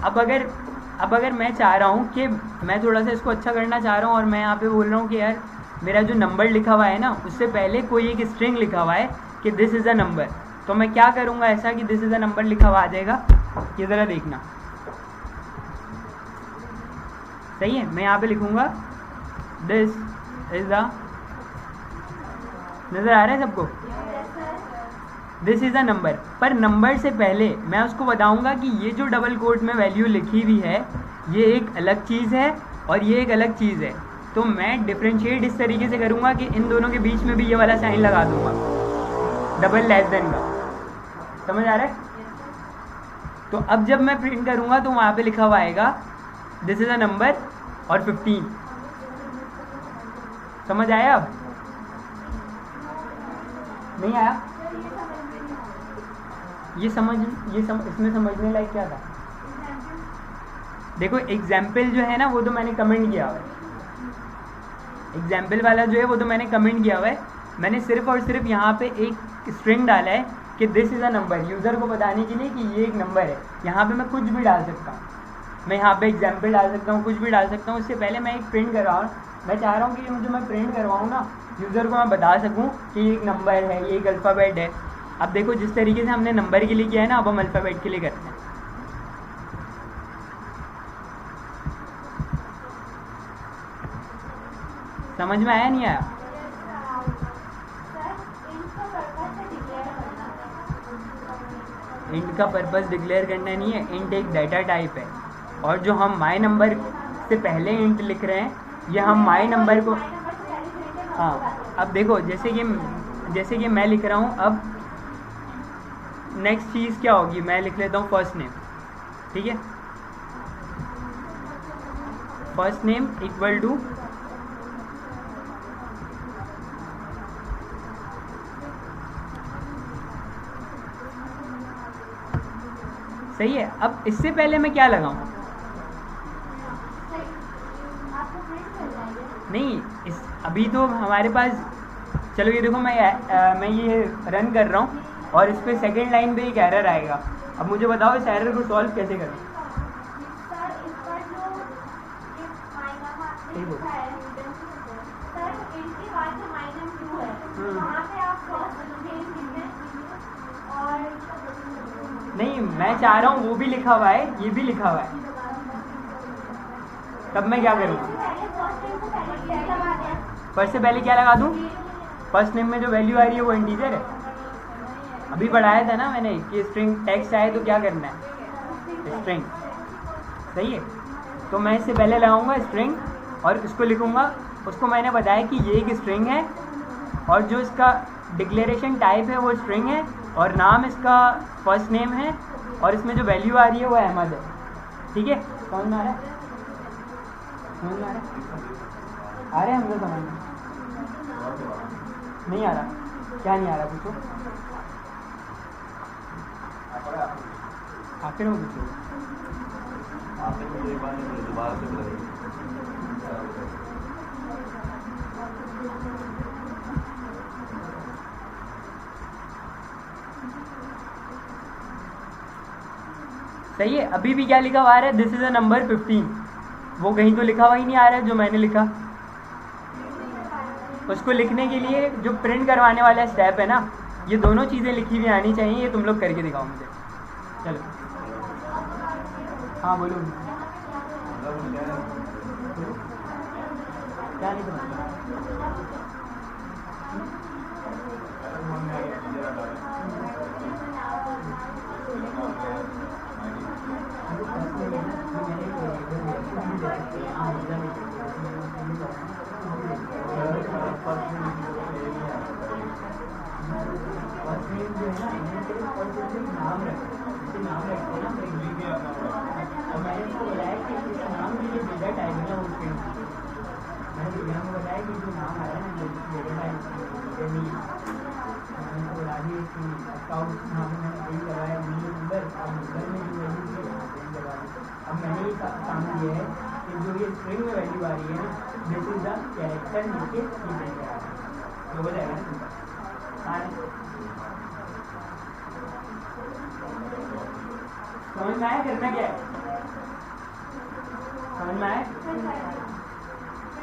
अब अगर मैं चाह रहा हूँ कि मैं थोड़ा सा इसको अच्छा करना चाह रहा हूँ और मैं यहाँ पे बोल रहा हूँ कि यार मेरा जो नंबर लिखा हुआ है ना, उससे पहले कोई एक स्ट्रिंग लिखा हुआ है कि दिस इज़ अ नंबर, तो मैं क्या करूँगा ऐसा कि दिस इज़ अ नंबर लिखा हुआ आ जाएगा। ये ज़रा देखना। सही है। मैं यहाँ पे लिखूँगा दिस इज द, नजर आ रहा है सबको? This is a number. पर नंबर से पहले मैं उसको बताऊंगा कि ये जो डबल कोट में वैल्यू लिखी हुई है ये एक अलग चीज़ है और ये एक अलग चीज़ है। तो मैं डिफ्रेंशिएट इस तरीके से करूंगा कि इन दोनों के बीच में भी ये वाला साइन लगा दूंगा, डबल लेस देन का। समझ आ रहा है? तो अब जब मैं प्रिंट करूंगा तो वहाँ पे लिखा हुआ आएगा दिस इज अ नंबर और 15। समझ आया? अब नहीं आया? इसमें समझने लायक क्या था? देखो एग्जाम्पल जो है ना वो तो मैंने कमेंट किया हुआ है, एग्जाम्पल वाला जो है वो तो मैंने कमेंट किया हुआ है। मैंने सिर्फ और सिर्फ यहाँ पे एक स्ट्रिंग डाला है कि this is a number, user को बताने के लिए कि ये एक नंबर है। यहाँ पे मैं कुछ भी डाल सकता हूँ, मैं यहाँ पे एग्जाम्पल डाल सकता हूँ, कुछ भी डाल सकता हूँ। उससे पहले मैं एक प्रिंट करवाऊँ, मैं चाह रहा हूँ कि जो मैं प्रिंट करवाऊँ ना यूज़र को मैं बता सकूँ कि ये एक नंबर है, ये एक अल्फ़ाबेट है। अब देखो जिस तरीके से हमने नंबर के लिए किया है ना, अब हम अल्फ़ाबेट के लिए करते हैं। समझ में आया नहीं आया? इंट का पर्पस डिक्लेयर करना नहीं है, इंट एक डाटा टाइप है। और जो हम माई नंबर से पहले इंट लिख रहे हैं ये हम माई नंबर को, हाँ अब देखो जैसे कि मैं लिख रहा हूँ, अब नेक्स्ट चीज़ क्या होगी, मैं लिख लेता हूँ फर्स्ट नेम। ठीक है, फर्स्ट नेम इक्वल टू सही है। अब इससे पहले मैं क्या लगाऊं? नहीं इस अभी तो हमारे पास, चलो ये देखो मैं ये रन कर रहा हूँ और इस पर सेकेंड लाइन पे एक एरर आएगा। अब मुझे बताओ इस एरर को सॉल्व कैसे करूँ? नहीं मैं चाह रहा हूँ वो भी लिखा हुआ है, ये भी लिखा हुआ है, तब मैं क्या करूँ? फर्स्ट से पहले क्या लगा दूँ? फर्स्ट नेम में जो वैल्यू आ रही है वो इंटीजर है। अभी पढ़ाया था ना मैंने कि स्ट्रिंग टेक्स्ट आए तो क्या करना है, स्ट्रिंग। सही है, तो मैं इससे पहले लगाऊंगा स्ट्रिंग और इसको लिखूंगा। उसको मैंने बताया कि ये एक स्ट्रिंग है और जो इसका डिक्लेरेशन टाइप है वो स्ट्रिंग है और नाम इसका फर्स्ट नेम है और इसमें जो वैल्यू आ रही है वो अहमद है। ठीक है, समझ में आ रहा है? समझ में आ रहा है? आ रहा है हमको समझ में? नहीं आ रहा? क्या नहीं आ रहा पूछो, आखिर में पूछो। दोबारा से बताइए। सही है, अभी भी क्या लिखा हुआ आ रहा है? This is a number 15। वो कहीं तो लिखा हुआ ही नहीं आ रहा है जो मैंने लिखा। उसको लिखने के लिए जो प्रिंट करवाने वाला स्टेप है ना, ये दोनों चीज़ें लिखी हुई आनी चाहिए। ये तुम लोग करके दिखाओ मुझे। चलो हाँ बोलो, क्या नहीं समझ? नाम रखते हैं और मैंने इसको बताया कि इस नाम की जो डेटा टाइप है ना वो स्ट्रिंग है। मैंने यहाँ को बताया कि जो नाम आ रहा है ना जो डेटा टाइप मैंने इसको बता दिया कि अकाउंट यहाँ पर मैंने प्रिंट करवाया नंबर और नंबर में जो वैल्यू थी यहाँ प्रिंट करवा दी। अब मैंने ये काम किया है कि जो ये स्ट्रिंग में वैल्यू आ रही है ना, दिस इज द कैरेक्टर लिख के ये प्रिंट करा रहा है, तो हो जाएगा ना। समझ में आया करना क्या है? समझ में आया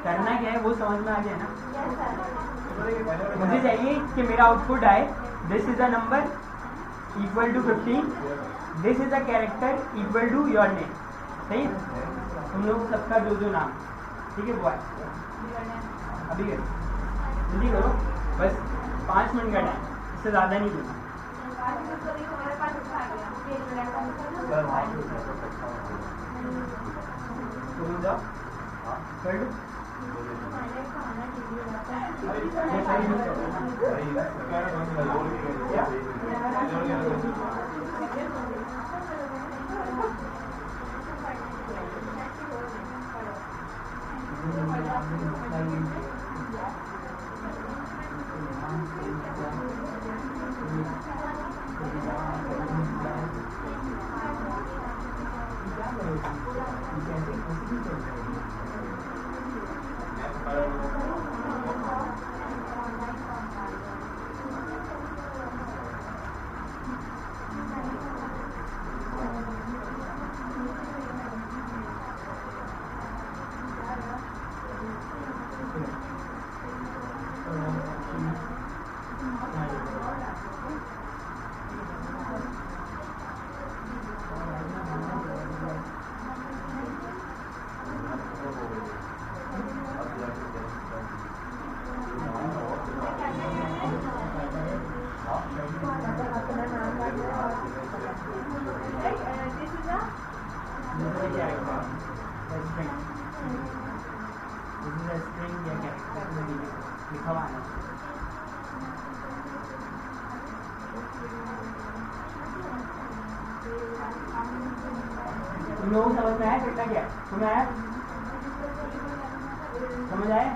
करना क्या है? वो समझ में आ गया ना? मुझे चाहिए कि मेरा आउटपुट आए this is a number equal to 15, this is a character equal to your name. सही, तुम लोग सबका जो नाम ठीक है बॉय, अभी कर जल्दी करो, बस 5 मिनट का टाइम, इससे ज़्यादा नहीं दूंगा। तो जाओ कर लो। लिखा हुआ है तुम लोगों को समझ में आया कितना क्या समझ आया? समझ आया?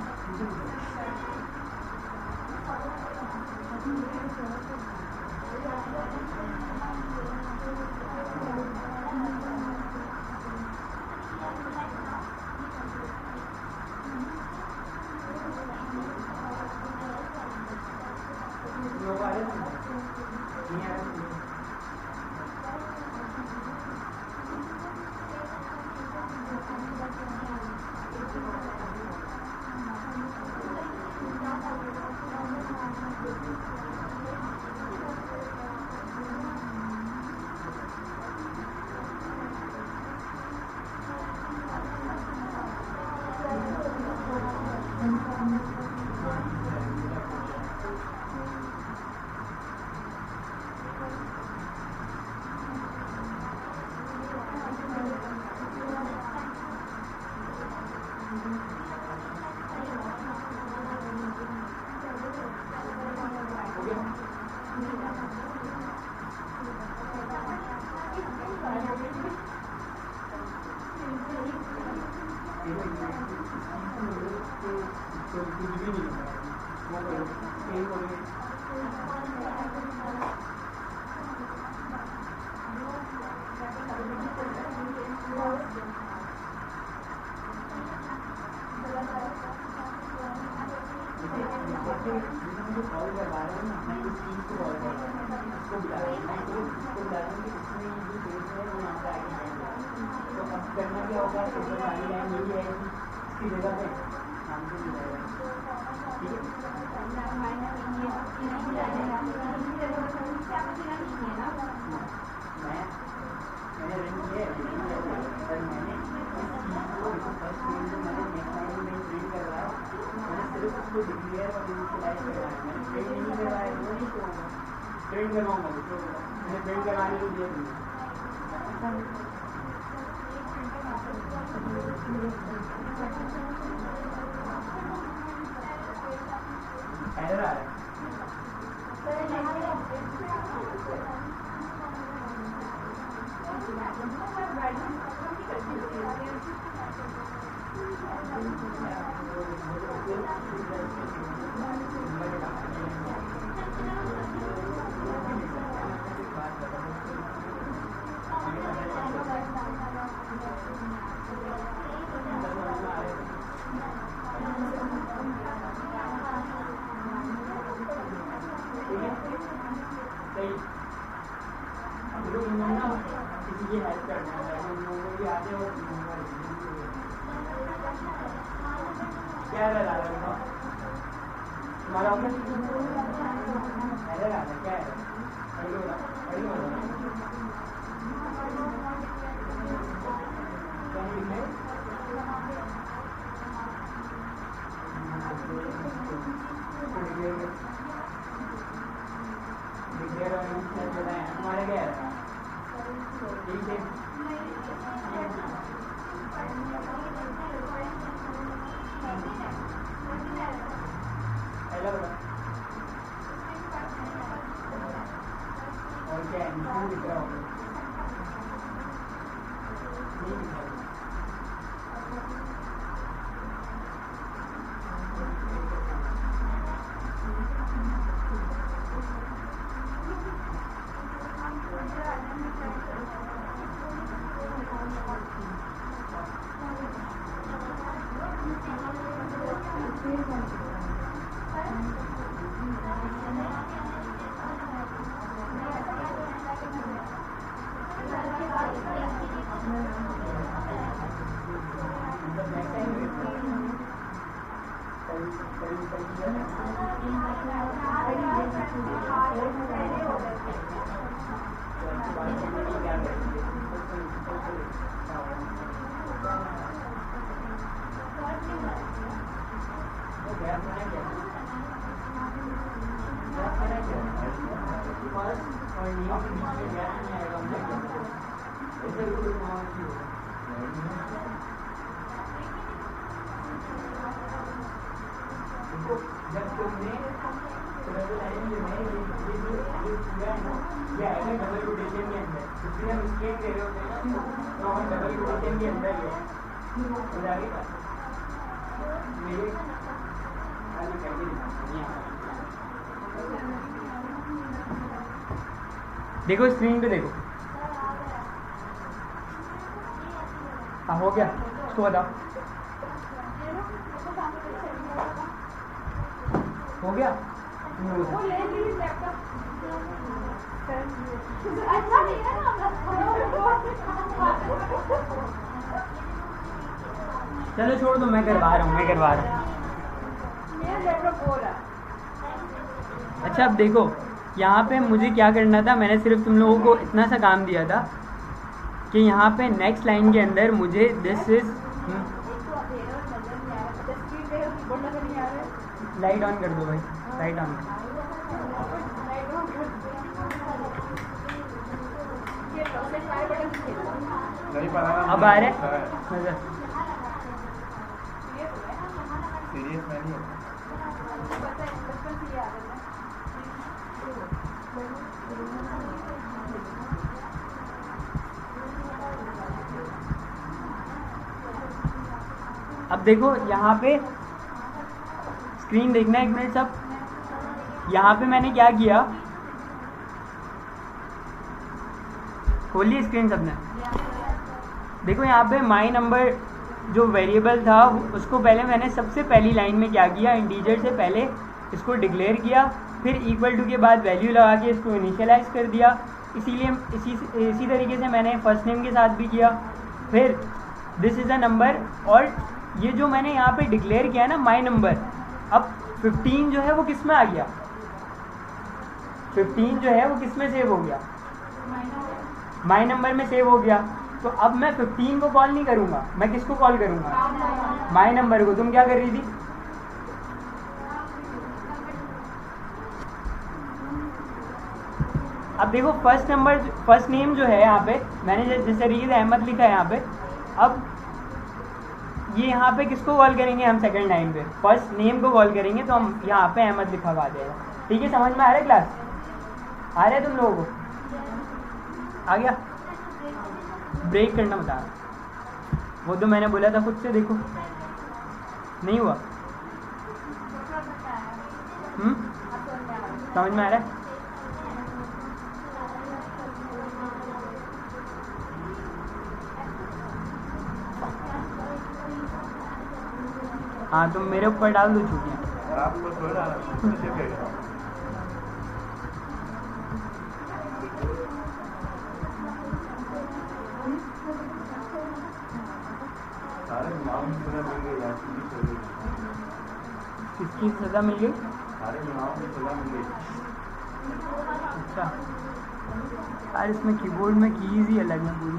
तुम्हारा क्या है? ठीक है। और क्या है? नीचे दिख रहा होगा। जब तुमने डबल कोटेशन के अंदर इसलिए हम स्केल दे रहे होते हैं ना, तो हम डबल कोटेशन के अंदर है मेरे देखो स्क्रीन पे देखो। हाँ हो गया, उसको बताओ हो गया। अच्छा नहीं है ना। चलो छोड़ दो, मैं करवा रहा हूँ मेरा लैपटॉप हो रहा है। अच्छा अब देखो यहाँ पे मुझे क्या करना था, मैंने सिर्फ तुम लोगों को इतना सा काम दिया था कि यहाँ पे नेक्स्ट लाइन के अंदर मुझे दिस इज लाइट ऑन कर दो भाई, लाइट ऑन कर। नहीं पता अब आ रहे नजर। सीरियस में नहीं अब देखो यहाँ पे स्क्रीन देखना एक मिनट सब। यहाँ पे मैंने क्या किया, खोलिए स्क्रीन सबने। देखो यहाँ पे माई नंबर जो वेरिएबल था उसको पहले मैंने सबसे पहली लाइन में क्या किया, इंटीजर से पहले इसको डिक्लेयर किया, फिर इक्वल टू के बाद वैल्यू लगा के इसको इनिशियलाइज कर दिया। इसीलिए इसी तरीके से मैंने फर्स्ट नेम के साथ भी किया। फिर दिस इज़ अ नंबर, और ये जो मैंने यहाँ पे डिक्लेयर किया ना माई नंबर, अब 15 जो है वो किस में आ गया, 15 जो है वो किस में सेव हो गया, माई नंबर में सेव हो गया। तो अब मैं 15 को कॉल नहीं करूँगा, मैं किसको कॉल करूँगा, माई नंबर को। तुम क्या कर रही थी, अब देखो फर्स्ट नेम जो है यहाँ पे मैंने जिस तरीके से अहमद लिखा है यहाँ पे, अब ये यहाँ पे किसको कॉल करेंगे हम सेकंड लाइन पे, फर्स्ट नेम को कॉल करेंगे, तो हम यहाँ पे अहमद लिखा हुआ आ जाएगा। ठीक है, समझ में आ रहा है क्लास, आ रहा है तुम लोगों को, आ गया। ब्रेक करना बता रहा, वो तो मैंने बोला था खुद से, देखो नहीं हुआ। समझ में आ रहा है। हाँ तुम मेरे ऊपर डाल दो छुट्टियाँ। आपको थोड़ा सारे इमाम की सजा मिल गई, किसकी सज़ा मिल गई, सारे इमाम की सजा मिल गई। अच्छा यार इसमें कीबोर्ड में कीज़ ही अलग है पूरी।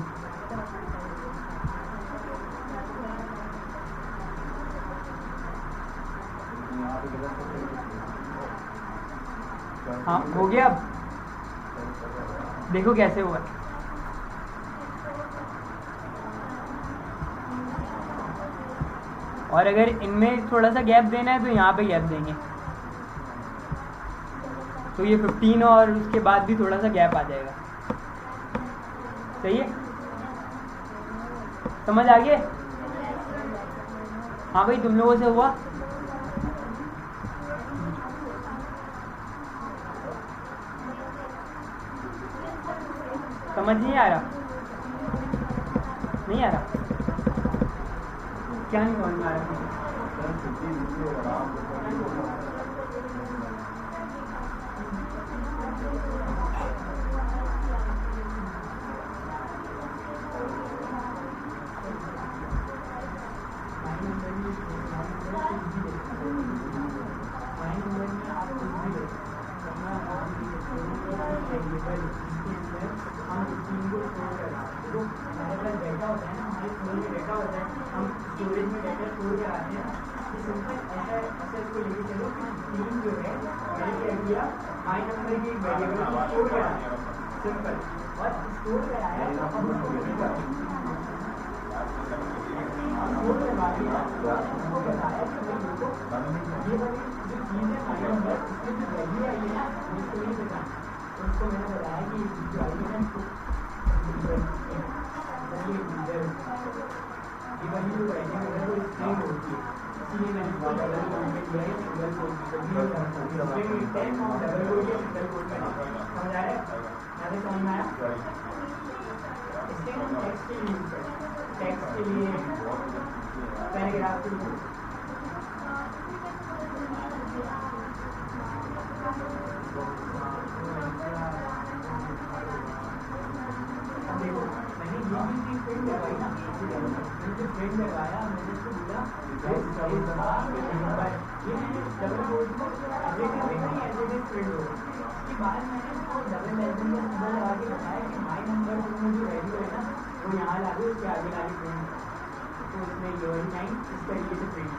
हाँ हो गया। अब देखो कैसे हुआ। और अगर इनमें थोड़ा सा गैप देना है तो यहाँ पे गैप देंगे, तो ये 15 और उसके बाद भी थोड़ा सा गैप आ जाएगा। सही है, समझ आ गया? हाँ भाई, तुम लोगों से हुआ? समझ नहीं आ रहा? नहीं आ रहा? क्या नहीं समझ में आ रहा? स्टोरेज में डेटा स्टोर कराते हैं, सिंपल ऐसा इसको लेके चलो कि तीन जो है मैंने क्या किया, माई नंबर की वेरिएबल को स्टोर कराया, सिंपल, और स्टोर कराया स्टोर करवा दिया, उसको बताया कि ये वाली जो चीज़ है माई नंबर, इसमें जो वैल्यू आई है ना उसको नहीं बताना, उसको मैंने बताया कि जो आई है ना वैल्यू है वो स्ट्रिंग होती है, इसलिए मैंने इसको डबल कोड में दिया है, सिंगल कोड में स्ट्रिंग डबल कोड या सिंगल कोड में। समझ आ रहा है? यहाँ पे समझ में आया? इसके हम टेक्स्ट के लिए यूज करते हैं, टेक्स्ट के लिए पैराग्राफ के लिए। देखो मैंने ये भी प्रिंट करवाई ना, मैंने प्रिंट करवाया, मैंने उसको बोला ये मैंने डबल कोड को एवरीथिंग प्रिंट हो। उसके बाद मैंने उसको डबल लेवल में सिंबल लगा के बताया कि माई नंबर में जो वैल्यू है ना वो यहाँ ला दो, उसके आगे ला के प्रिंट, तो इसमें ये वाली लाइन इस तरीके से प्रिंट।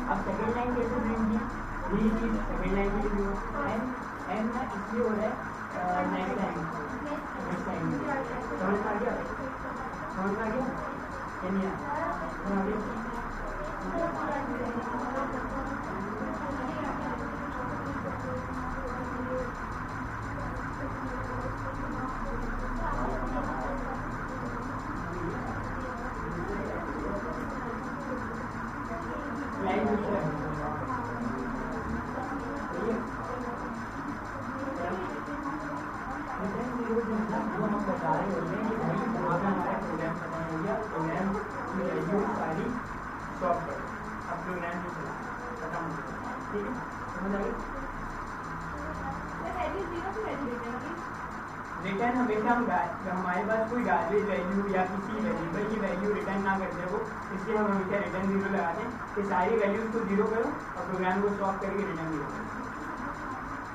अब सेकेंड लाइन कैसे प्रिंट की, यही चीज़ सेकेंड लाइन के लिए एन ना इसलिए हो रहा है नेक्स्ट लाइन समझ में आ गया? समझ में आ गया? नहीं आ गया? रिटर्न हमेशा हमारे पास कोई गार्बेज वैल्यू या किसी वेरिएबल की वैल्यू रिटर्न ना करते हो, इसलिए हम हमेशा रिटर्न 0 लगाते हैं कि सारी वैल्यूज को 0 करो और प्रोग्राम को स्टॉप करके रिटर्न 0 करो।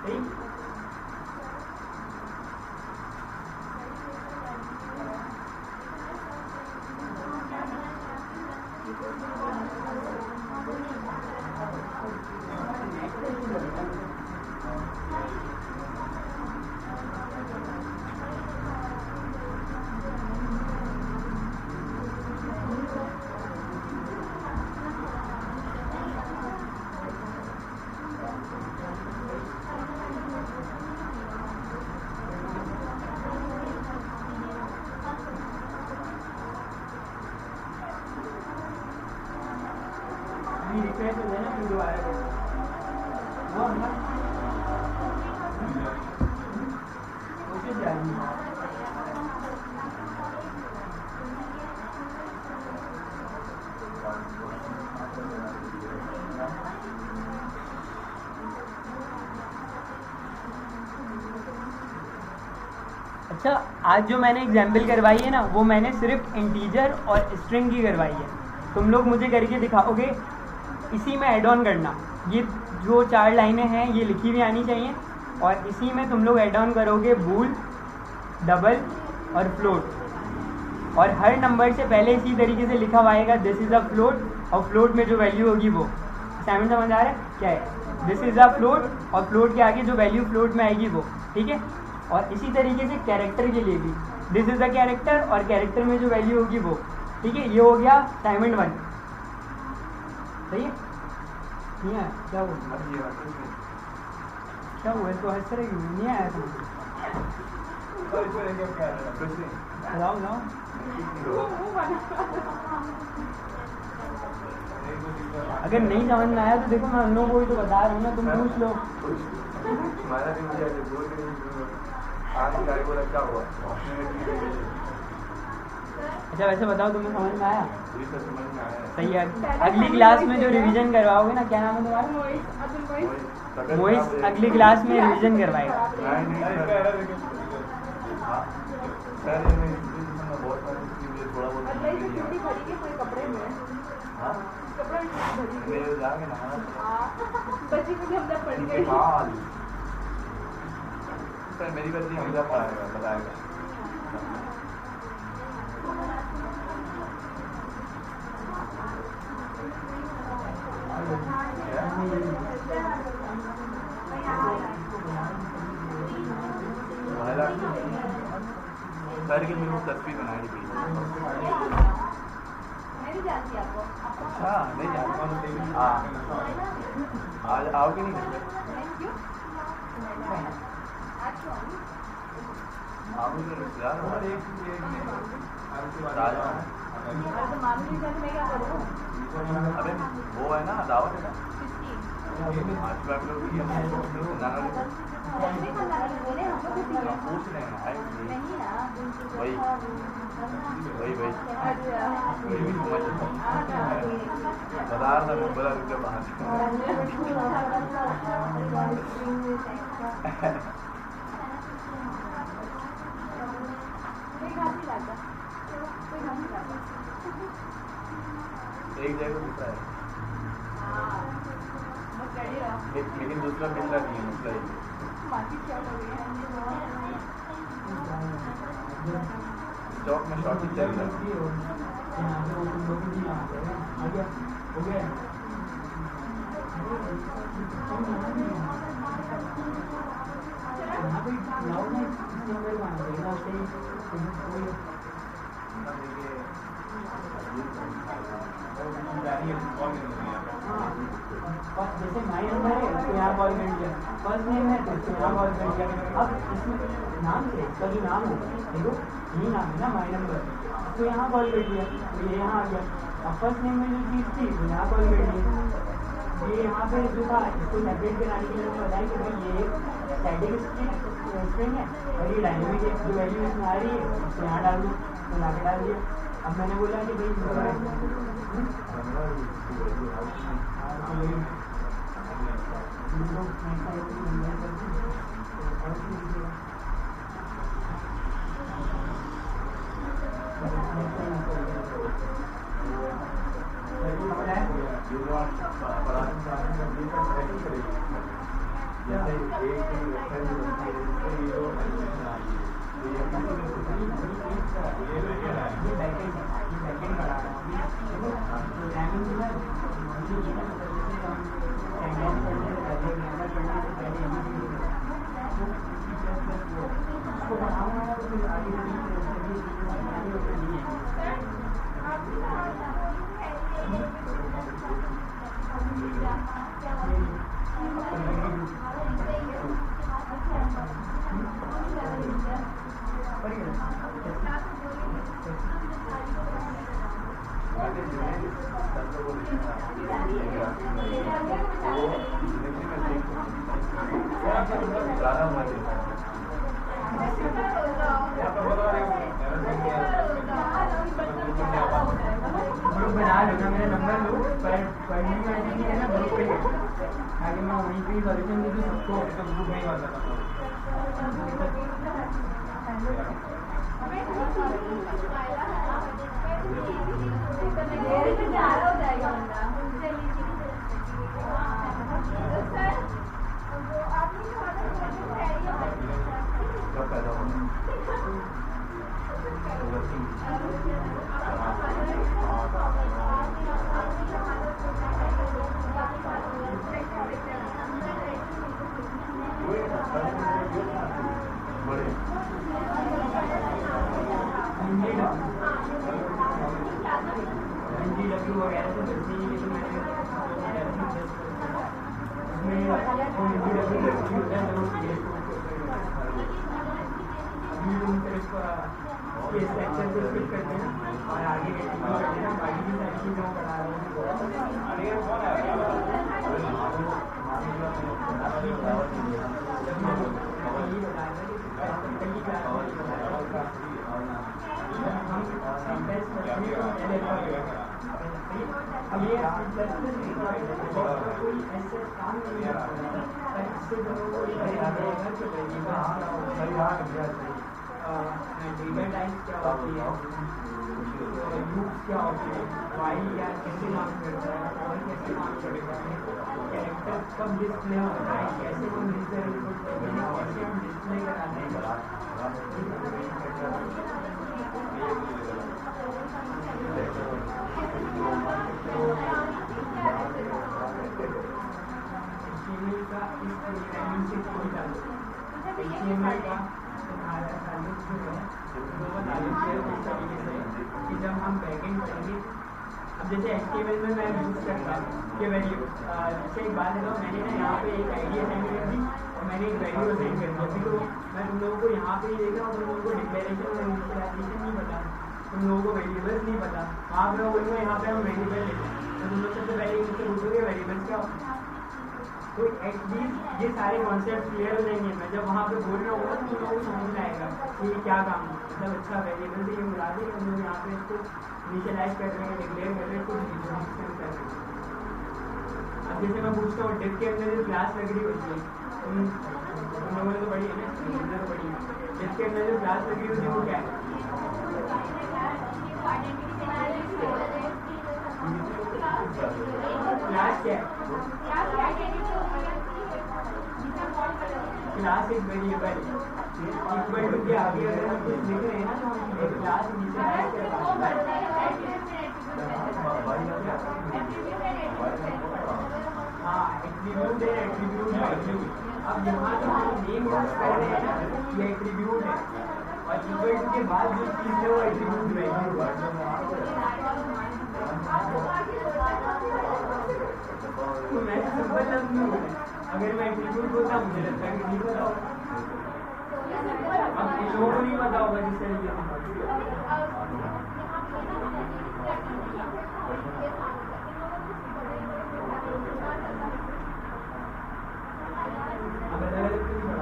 ठीक, रिफ्रेश हो जाए ना फिर दोबारा कोशिश जाएगी। अच्छा, आज जो मैंने एग्जाम्पल करवाई है ना वो मैंने सिर्फ इंटीजर और स्ट्रिंग की करवाई है। तुम लोग मुझे करके दिखाओगे, इसी में ऐड ऑन करना। ये जो 4 लाइनें हैं ये लिखी हुई आनी चाहिए और इसी में तुम लोग ऐड ऑन करोगे बूल, डबल और फ्लोट, और हर नंबर से पहले इसी तरीके से लिखा हुआ आएगा दिस इज़ अ फ्लोट, और फ्लोट में जो वैल्यू होगी वो। असाइनमेंट समझ आ रहा है क्या है? दिस इज अ फ्लोट, और फ्लोट के आगे जो वैल्यू फ्लोट में आएगी वो, ठीक है। और इसी तरीके से कैरेक्टर के लिए भी दिस इज अ कैरेक्टर, और कैरेक्टर में जो वैल्यू होगी वो, ठीक है। ये हो गया डायमंड 1, सही है। नहीं आया क्या हुआ, क्या हुआ इसको हंस रही हूँ, नहीं आया समझ, बताओ बताओ। अगर नहीं समझ में आया तो देखो मैं हम लोगों को भी तो बता रहा हूँ ना, तुम पूछ लो। अच्छा वैसे बताओ तुम्हें समझ में आया? सही है। अगली क्लास में जो रिवीजन करवाओगे ना, क्या नाम है तुम्हारा? मोइस। अगली क्लास में रिवीजन करवाएगा। मेरी बच्ची हमजा पढ़ाएगा, बताएगा। सर की मेरे को तस्वीर बनाई थी। मैं भी जानती आपको। अच्छा नहीं जानता। हाँ आज आओगे नहीं? क्यों? आज क्यों? आओगे रिश्तेदार राजा। तो मामूली जाने मैं क्या करूँ? अरे वो है ना दावत है ना, किसकी? आज फैमिली होगी नाना नहीं करना है, बोले हम लोग भी हैं। पूछ रहे हैं आए नहीं ना, वही वही वही अच्छा। वही समझ बता रहा था मैं, बोला रुक जा बाहर। एक जगह दूसरा है, लेकिन दूसरा मिल रहा नहीं है, मसला ही स्टॉक में शॉर्टेज चल रहा है। जैसे माई नंबर है उसको यहाँ कॉल कर दिया, फर्स्ट नेम है तो उसको यहाँ कॉल कर दिया। अब इसमें नाम से इसका जो नाम होगा, देखो यही नाम है ना माई नंबर, उसको यहाँ कॉल कर दिया तो ये यहाँ आ गया। अब फर्स्ट नेम में जो चीज़ थी वो यहाँ कॉल कर दी। ये यहाँ पे जो था इसको सेपरेट कराने के लिए बताया कि भाई ये स्टैटिक स्ट्रिंग है और ये डायनेमिक है, जो वैल्यू इसमें आ रही है उसको यहाँ डाल दो, तो यहाँ पे डाल दिया। अब मैंने बोला कि भाई ग्रुप बना लो ना, मेरा नंबर लो, पढ़ने में ऐसे नहीं है ना, ग्रुप पे आगे मैं वहीं पे सॉल्यूशन दे दूँ सबको, तो ग्रुप नहीं कर सकता। NGW वगैरह तो बच्चे ही लेकिन मैंने उसमें NGW होता है तो इसके सेक्शन को स्किप करते हैं और आगे करते हैं बाकी की सारी चीज़ें हम पढ़ा रहे हैं अब ये कोई ऐसे काम नहीं है इससे ट्रिगर टाइप्स क्या होती है, लूप्स क्या होती है, वाइल या कैसे काम करता है और कैसे काम करता है, कैरेक्टर कब डिस्प्ले होता है, कैसे हम यूजर इनपुट करते हैं, कैसे हम डिस्प्ले कराते हैं। HTML का इस प्रोग्रामिंग से कोई ताल्लुक HTML का हमारा ताल्लुक जो है वो ताल्लुक है इस तरीके से कि जब हम बैकएंड करेंगे, अब जैसे HTML में मैं यूज़ करता हूँ कि वैल्यू, जैसे एक बात है तो मैंने ना यहाँ पे एक आईडी असाइन कर दी और मैंने एक वैल्यू असाइन कर दी। अभी तो मैं तुम लोगों को यहाँ पे ही देख रहा हूँ, तुम लोगों को डिक्लेरेशन और इनिशियलाइजेशन नहीं पता, तुम लोगों को वेरिएबल्स नहीं पता। वहाँ पे मैं बोलूँगा यहाँ पे हम वेरिएबल लेते हैं तो तुम लोग सबसे पहले मुझसे पूछोगे वेरिएबल्स क्या होते हैं। तो एटलीस्ट ये सारे कॉन्सेप्ट क्लियर हो जाएंगे। मैं जब वहाँ पे बोल रहा हूँ तो तुम लोगों को समझ में आएगा कि ये क्या काम है। मतलब अच्छा वेरिएबल से ये मिला दी, हम लोग यहाँ पे इसको इनिशियलाइज कर रहे हैं, डिक्लेयर कर रहे हैं, कुछ डिफरेंशिएट कर रहे हैं। अब जैसे मैं पूछता हूँ डिफ के अंदर जो क्लास लग रही होती है, तुम लोगों ने तो पढ़ी है ना, तुमने तो पढ़ी है। डिफ के अंदर जो क्लास लगी होती है वो क्या है? क्लास क्या है? क्लास एक वेरिएबल इक्वल टू के आगे अगर हम कुछ लिख रहे हैं ना तो हम एक क्लास इनिशियलाइज कर रहे हैं। हाँ, एट्रीब्यूट है, एट्रीब्यूट वैल्यू। अब यहाँ जो हम नेम यूज कर रहे हैं ना ये एट्रीब्यूट है और इक्वल टू के बाद जो चीज़ है वो एट्रीब्यूट वैल्यू है। तो मैं सिंपल लफ्ज़ में बोला, अगर मैं एट्रीब्यूट बोलता मुझे लगता है कि नहीं पता होगा। अब इन लोगों को नहीं पता होगा जिस तरीके से। अब अलग अलग क्यों पढ़ा?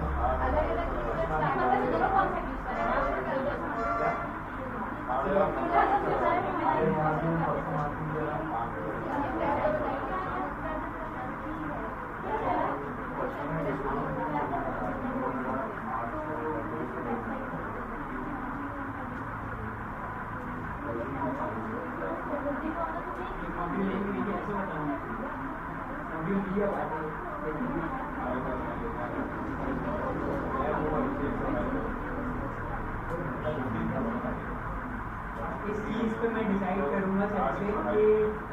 इस चीज़ पे मैं डिसाइड करूँगा सबसे कि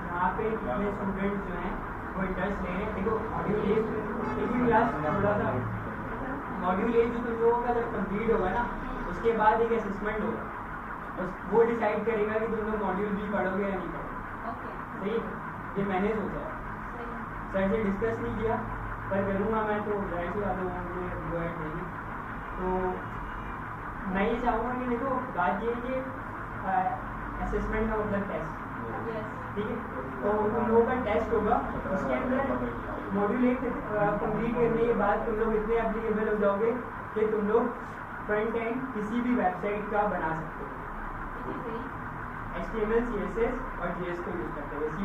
यहाँ पे कितने स्टूडेंट्स जो हैं वो इंटरेस्ट ले रहे हैं। देखो मॉड्यूल ए एक ही क्लास थोड़ा सा मॉड्यूल ए जो तुम लोगों का जब कंप्लीट होगा ना उसके बाद एक असेसमेंट होगा, बस वो डिसाइड करेगा कि तुम लोग मॉड्यूल बी पढ़ोगे या नहीं पढ़ोगे। सही, ये मैंने सोचा है, सर से डिस्कस नहीं किया पर करूँगा मैं, तो जाहिर सी बात है मुझे गो एड देंगे। तो मैं ये चाहूँगा कि देखो बात ये है कि असेसमेंट का मतलब टेस्ट, ठीक है। तो तुम लोगों का टेस्ट होगा, उसके अंदर मॉड्यूल 1 कंप्लीट करने के बाद तुम लोग इतने एप्लीकेबल हो जाओगे कि तुम लोग फ्रंट एंड किसी भी वेबसाइट का बना सकते हो। HTML, CSS और JS को यूज़ करते हैं। C++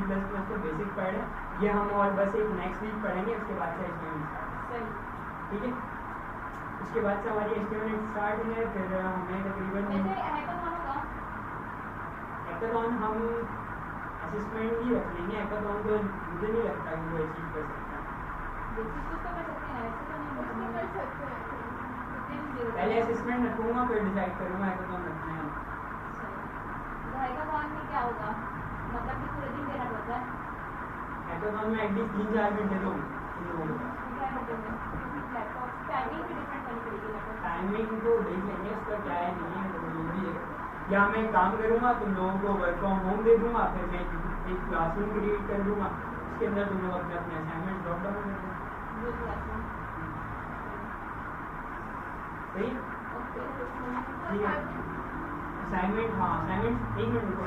तो बेसिक पढ़ है, ये हम और बस एक नेक्स्ट वीक पढ़ेंगे, उसके बाद से HTML स्टार्ट, ठीक है। उसके बाद से हमारी HTML स्टार्ट है, फिर हमें तकरीबन हैकाथॉन हम असेसमेंट ही रख लेंगे। हैकाथॉन तो मुझे नहीं लगता कि वो अचीव कर सकता है। पहले असेसमेंट रखूँगा फिर डिसाइड करूँगा हैकाथॉन रखना है। हैकाथॉन में क्या होगा, मतलब कि पूरे दिन देना पड़ता है? हैकाथॉन में एटलीस्ट 3-4 घंटे तो इन लोगों को टाइमिंग भी डिफरेंट करनी पड़ेगी लैपटॉप टाइमिंग तो देख लेंगे, उसका क्या है नहीं है, तो जो भी है। या मैं काम करूँगा, तुम लोगों को वर्क फ्रॉम होम दे दूँगा, फिर मैं एक क्लासरूम क्रिएट कर दूँगा, उसके अंदर तुम लोग अपने अपने असाइनमेंट ड्रॉप डाउन कर देना। सही ठीक है। असाइनमेंट, हाँ असाइनमेंट, एक मिनट रुको,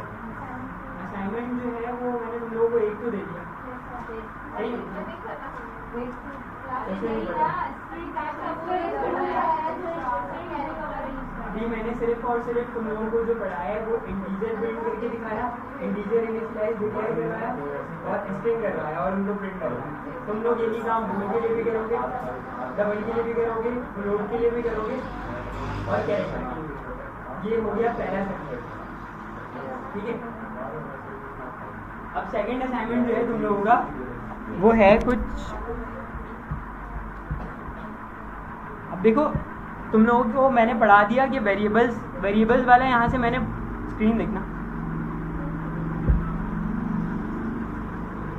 असाइनमेंट जो है वो मैंने तुम लोगों को एक तो दे दिया, सही जी। मैंने सिर्फ और सिर्फ तुम लोगों को जो पढ़ाया है वो इंटीजर प्रिंट करके दिखाया, इंटीजर इनिशियलाइज डिक्लेयर करवाया और स्ट्रिंग करवाया और उनको प्रिंट करवाया। तुम लोग यही काम बूल के लिए भी करोगे, डबल के लिए भी करोगे, फ्लोट के लिए भी करोगे और कैरेक्टर के लिए भी करोगे। ये हो गया पहला सेक्शन, ठीक है। अब सेकंड असाइनमेंट जो है तुम लोगों का वो है कुछ, अब देखो तुम लोगों को मैंने पढ़ा दिया कि वेरिएबल्स वाला यहाँ से मैंने स्क्रीन देखना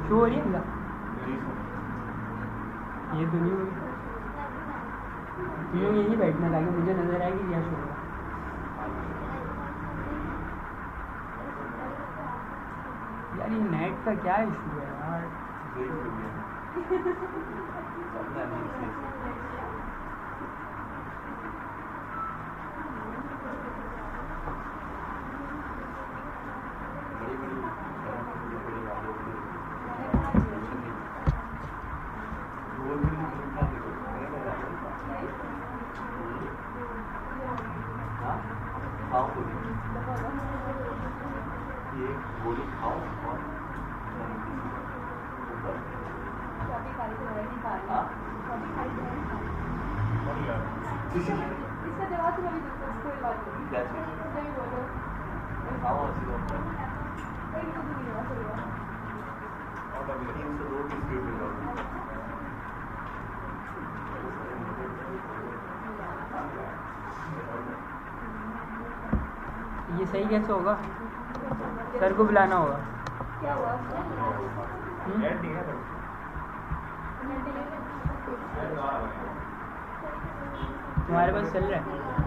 शो हो रही है, ये तो नहीं हो रही, तुम लोग यहीं बैठना ताकि मुझे नजर आएगी क्या शो होगा। यार ये नेट का क्या इशू है यार, इसका जवाब तुम अभी दो, कोई बात नहीं बोलो, कोई कुछ नहीं होगा, चलेगा। ये सही कैसे होगा, सर को बुलाना होगा। क्या हुआ? तुम्हारे पास चल रहा है?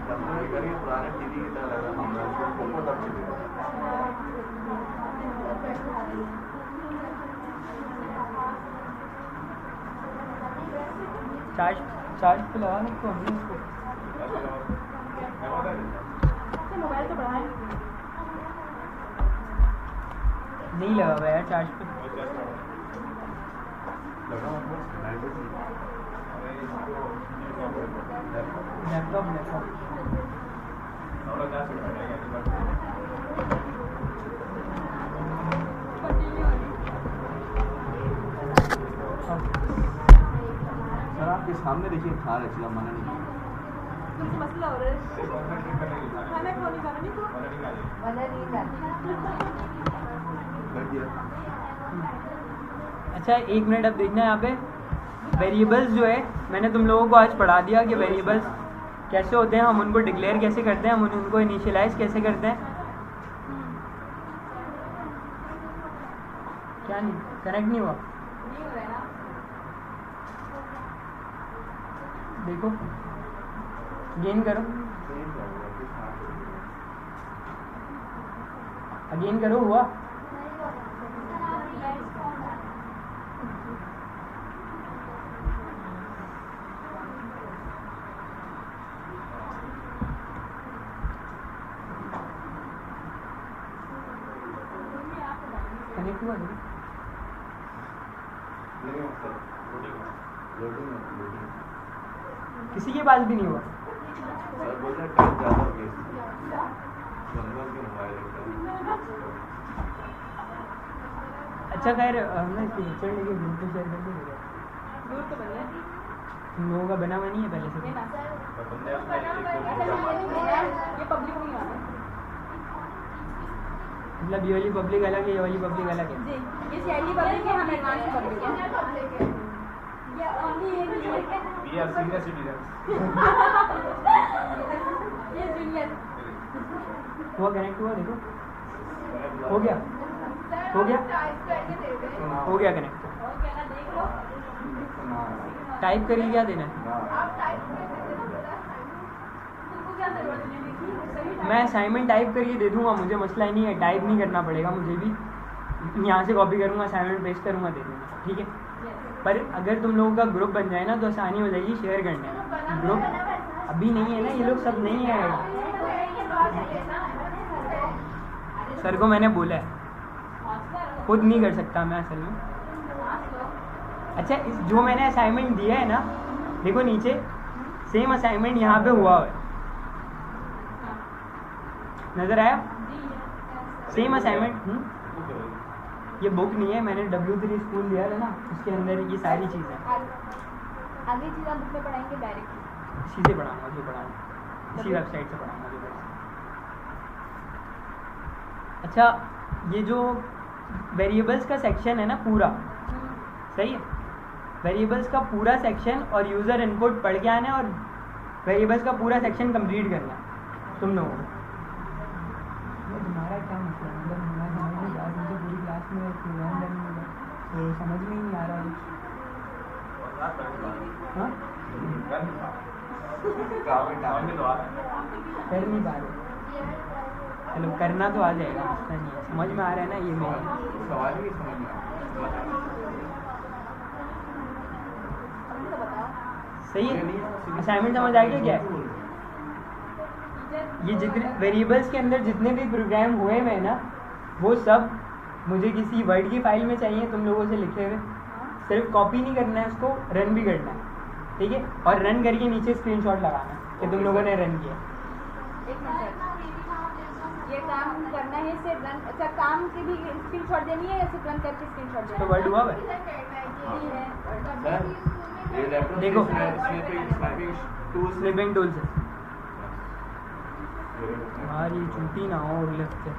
पुराने टीवी की तरह लग रहा है। चार्ज पे लगा सकते हमने इसको, मोबाइल तो बढ़ाए नहीं लगा हुआ यार चार्ज पे। लैपटॉप सर आपके सामने देखिए खा रहे थे, मना नहीं किया। कुछ मसला हो रहा है, खाना क्यों नहीं खाना, नहीं तो कर दिया। अच्छा एक मिनट, अब देखना यहाँ पे वेरिएबल्स जो है मैंने तुम लोगों को आज पढ़ा दिया कि वेरिएबल्स कैसे होते हैं, हम उनको डिक्लेयर कैसे करते हैं, हम उनको इनिशियलाइज कैसे करते हैं। क्या नहीं कनेक्ट नहीं हुआ, नहीं हो रहा है ना। देखो गेन करो, अगेन करो, हुआ? कनेक्ट हुआ नहीं? किसी के पास भी नहीं हुआ। सर बोल रहे टाइम ज़्यादा हो गया, जनरल के मोबाइल अच्छा खैर हमने पिक्चर लेके ग्रुप पे शेयर कर दिया। दूर तो बन रहा है, तुम लोगों का बना हुआ नहीं है पहले से? ये पब्लिक नहीं आ रहा मतलब ये वाली पब्लिक अलग है, ये वाली पब्लिक अलग है। जी। ये शैली पब्लिक है, हम एडवांस पब्लिक है। ये only We are senior citizens. ये जूनियर। हुआ कनेक्ट हुआ, देखो हो गया। हो गया? टाइप करके दे दें। हो गया कनेक्ट। और कहना देख लो। टाइप करके क्या देना है? आप टाइप करके दे दो बता। तुमको क्या जरूरत है लिखी? सही टाइप। मैं असाइनमेंट टाइप करके दे दूंगा, मुझे मसला ही नहीं है, टाइप नहीं करना पड़ेगा मुझे भी। यहाँ से कॉपी करूँगा, असाइनमेंट पेस्ट करूँगा, दे दूँगा, ठीक है। पर अगर तुम लोगों का ग्रुप बन जाए ना तो आसानी हो जाएगी शेयर करने में। ग्रुप अभी नहीं है ना, ये लोग सब नहीं है। सर को मैंने बोला है, खुद नहीं कर सकता मैं असल में। अच्छा, इस जो मैंने असाइनमेंट दिया है ना, देखो नीचे सेम असाइनमेंट यहाँ पे हुआ है, नज़र आया? Same assignment. ये बुक नहीं है, मैंने W3 स्कूल लिया था ना, उसके अंदर ये सारी चीज़ें आगे चीज़ आप बुक में पढ़ाएंगे डायरेक्ट। सीधे पढ़ाऊँगा, जो पढ़ाऊँगा इसी वेबसाइट से पढ़ाऊँगा जो पढ़ाऊँगा। अच्छा, ये जो वेरिएबल्स का सेक्शन है ना पूरा, सही है, वेरिएबल्स का पूरा सेक्शन और यूज़र इनपुट पढ़ के आना है, और वेरिएबल्स का पूरा सेक्शन कंप्लीट करना है तुम लोगों को। तुम्हारा क्या मतलब, मैं समझ नहीं यार, मुझे पूरी क्लास में तो समझ में ही नहीं आ रहा है। हाँ, कर नहीं पा रहे, चलो करना तो आ जाएगा, मसला नहीं है, समझ में आ रहा है ना ये मेरे। सवाल ही समझ में आ सही है, असाइनमेंट समझ आ गया क्या है? ये जितने वेरिएबल्स के अंदर जितने भी प्रोग्राम हुए हुए हैं ना, वो सब मुझे किसी वर्ड की फाइल में चाहिए तुम लोगों से लिखे हुए। सिर्फ कॉपी नहीं करना है, उसको रन भी करना है, ठीक है। और रन करके नीचे स्क्रीनशॉट लगाना है कि तुम लोगों ने रन किया। एक मिनट, ये काम करना है, सिर्फ रन। अच्छा, काम की भी स्क्रीनशॉट देनी है या सिर्फ रन करके स्क्रीनशॉट देना तो है? वर्ड हुआ है, ये लैपटॉप देखो। स्नैपिंग टूल्स स्निपिंग टूल से। हमारी छुट्टी ना हो उल्लेख से।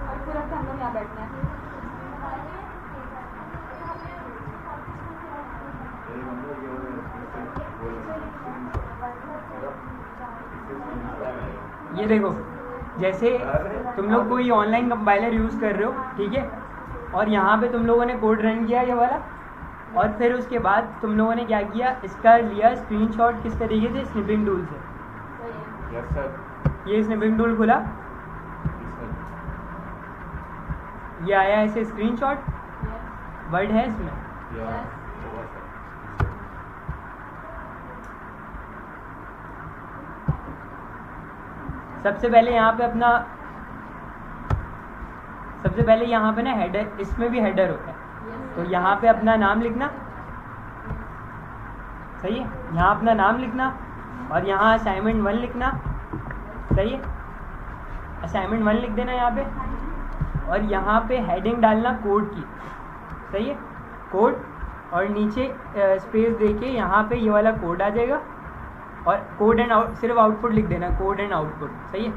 और पूरा हम लोग यहाँ बैठना है। ये देखो, जैसे तुम लोग कोई ऑनलाइन कंपाइलर यूज़ कर रहे हो, ठीक है, और यहाँ पे तुम लोगों ने कोड रन किया ये वाला, और फिर उसके बाद तुम लोगों ने क्या किया, इसका लिया स्क्रीनशॉट किस तरीके से, स्निपिंग टूल से। Yes sir. ये स्निपिंग टूल खुला, ये आया ऐसे स्क्रीनशॉट, वर्ड है इसमें। सबसे पहले यहाँ पे ना हेडर, इसमें भी हेडर होता है, तो यहाँ पे अपना नाम लिखना, सही है, यहाँ अपना नाम लिखना, और यहाँ असाइनमेंट 1 लिखना, सही है, असाइनमेंट 1 लिख देना यहाँ पे, और यहाँ पे हेडिंग डालना कोड की, सही है, कोड, और नीचे स्पेस देके यहाँ पे ये वाला कोड आ जाएगा, और कोड एंड आउट, सिर्फ आउटपुट लिख देना, कोड एंड आउटपुट, सही है।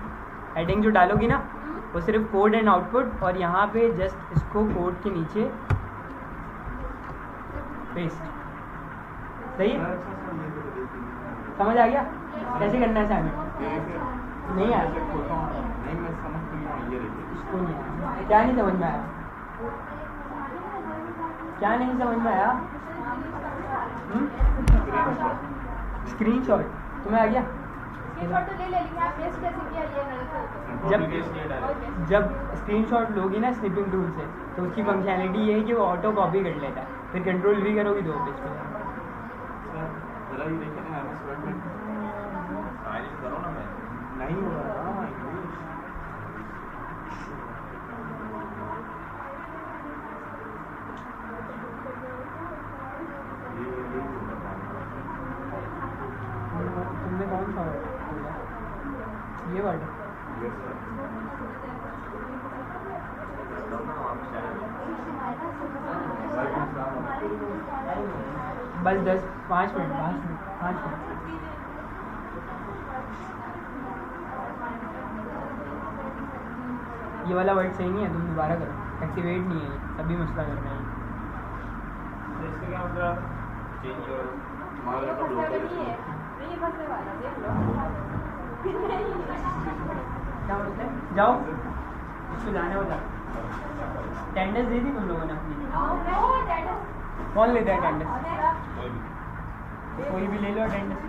हेडिंग जो डालोगी ना वो सिर्फ कोड एंड आउटपुट, और यहाँ पे जस्ट इसको कोड के नीचे पेस्ट, सही है। समझ आ गया कैसे करना है असाइनमेंट? नहीं आया? नहीं, मैं समझ ये रही। इसको नहीं आया, क्या नहीं समझ में आया, क्या नहीं समझ में आया? स्क्रीनशॉट तुम्हें आ गया? स्क्रीनशॉट तो ले लेकिन आप पेस्ट कैसे किया ये जब स्क्रीनशॉट लोगी ना स्निपिंग टूल से, तो उसकी फंक्शनैलिटी ये है कि वो ऑटो कॉपी कर लेता है, फिर कंट्रोल भी करोगी तो पेज पे जरा ये देखिए ना, MS वर्ड में करो ना, मैं नहीं हो रहा तुमने कौन सा वर्ड बोला? ये वर्ड? Yes sir. बस 5 मिनट। ये वाला वर्ड सही नहीं है, तुम दोबारा करो, एक्टिवेट नहीं है ये, तभी मसला करना है। इसका क्या मतलब चेंज योर हमारा लैपटॉप लोड कर नहीं है, नहीं फंसने वाला, देख लो। क्या मतलब? जाओ इसको जाने वाला टेंडर्स दे दी तुम लोगों ने अपनी कौन लेता है टेंडर्स कोई भी ले लो अटेंडेंस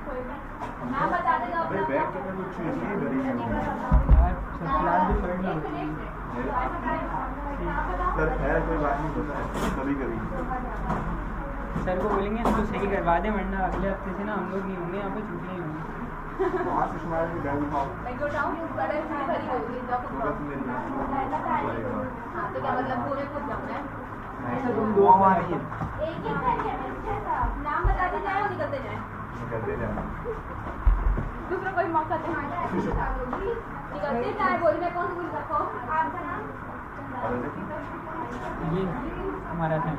नाम बता देगा भाई बैग के अंदर कुछ चीज नहीं भरी है यार सब क्लास भी पढ़ लो सर है कोई बात नहीं होता है कभी कभी सर को बोलेंगे इसको सही करवा दें वरना अगले हफ्ते से ना हम लोग नहीं होंगे यहाँ पे छुट्टियाँ होंगी वहाँ से तुम्हारे भी बैग उठाओ मैं जो टाउन बड़े से भरी होगी जब होगा तो मेरी हाँ तो क्या मतलब पूरे खुद जाऊँ मैं ऐसा तुम दो वहाँ नहीं है एक ही नाम बताते जाए और निकलते जाए निकलते जाना दूसरा कोई मौका दे निकलते जाए बोल मैं कौन भूल रखो आपका नाम ये हमारा था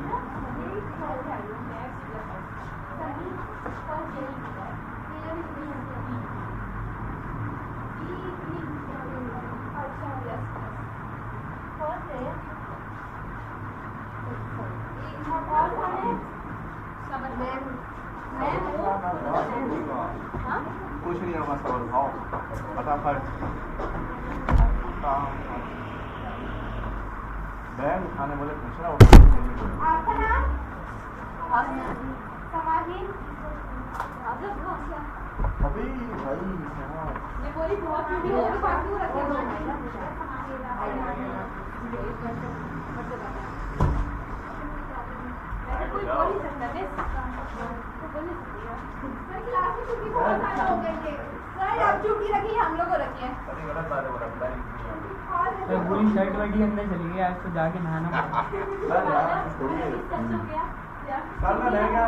कुछ नहीं होगा सवाल उठाओ फटाफट बैग उठाने वाले पूछना आपका नाम समाधि अभी भाई ये बोली बहुत वीडियो होगी बाकी रखे कोई बोल नहीं सकता बस बोल नहीं सकती सर क्लास में छुट्टी बहुत सारे हो गए थे सर आप छुट्टी रखी हम लोग को रखी है अरे गलत बात है बोला तो पूरी शर्ट वर्टी अंदर चली गई आज तो जाके नहाना पड़ा कल ना रहेगा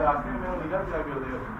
रास्ते में निकल क्या कर देगा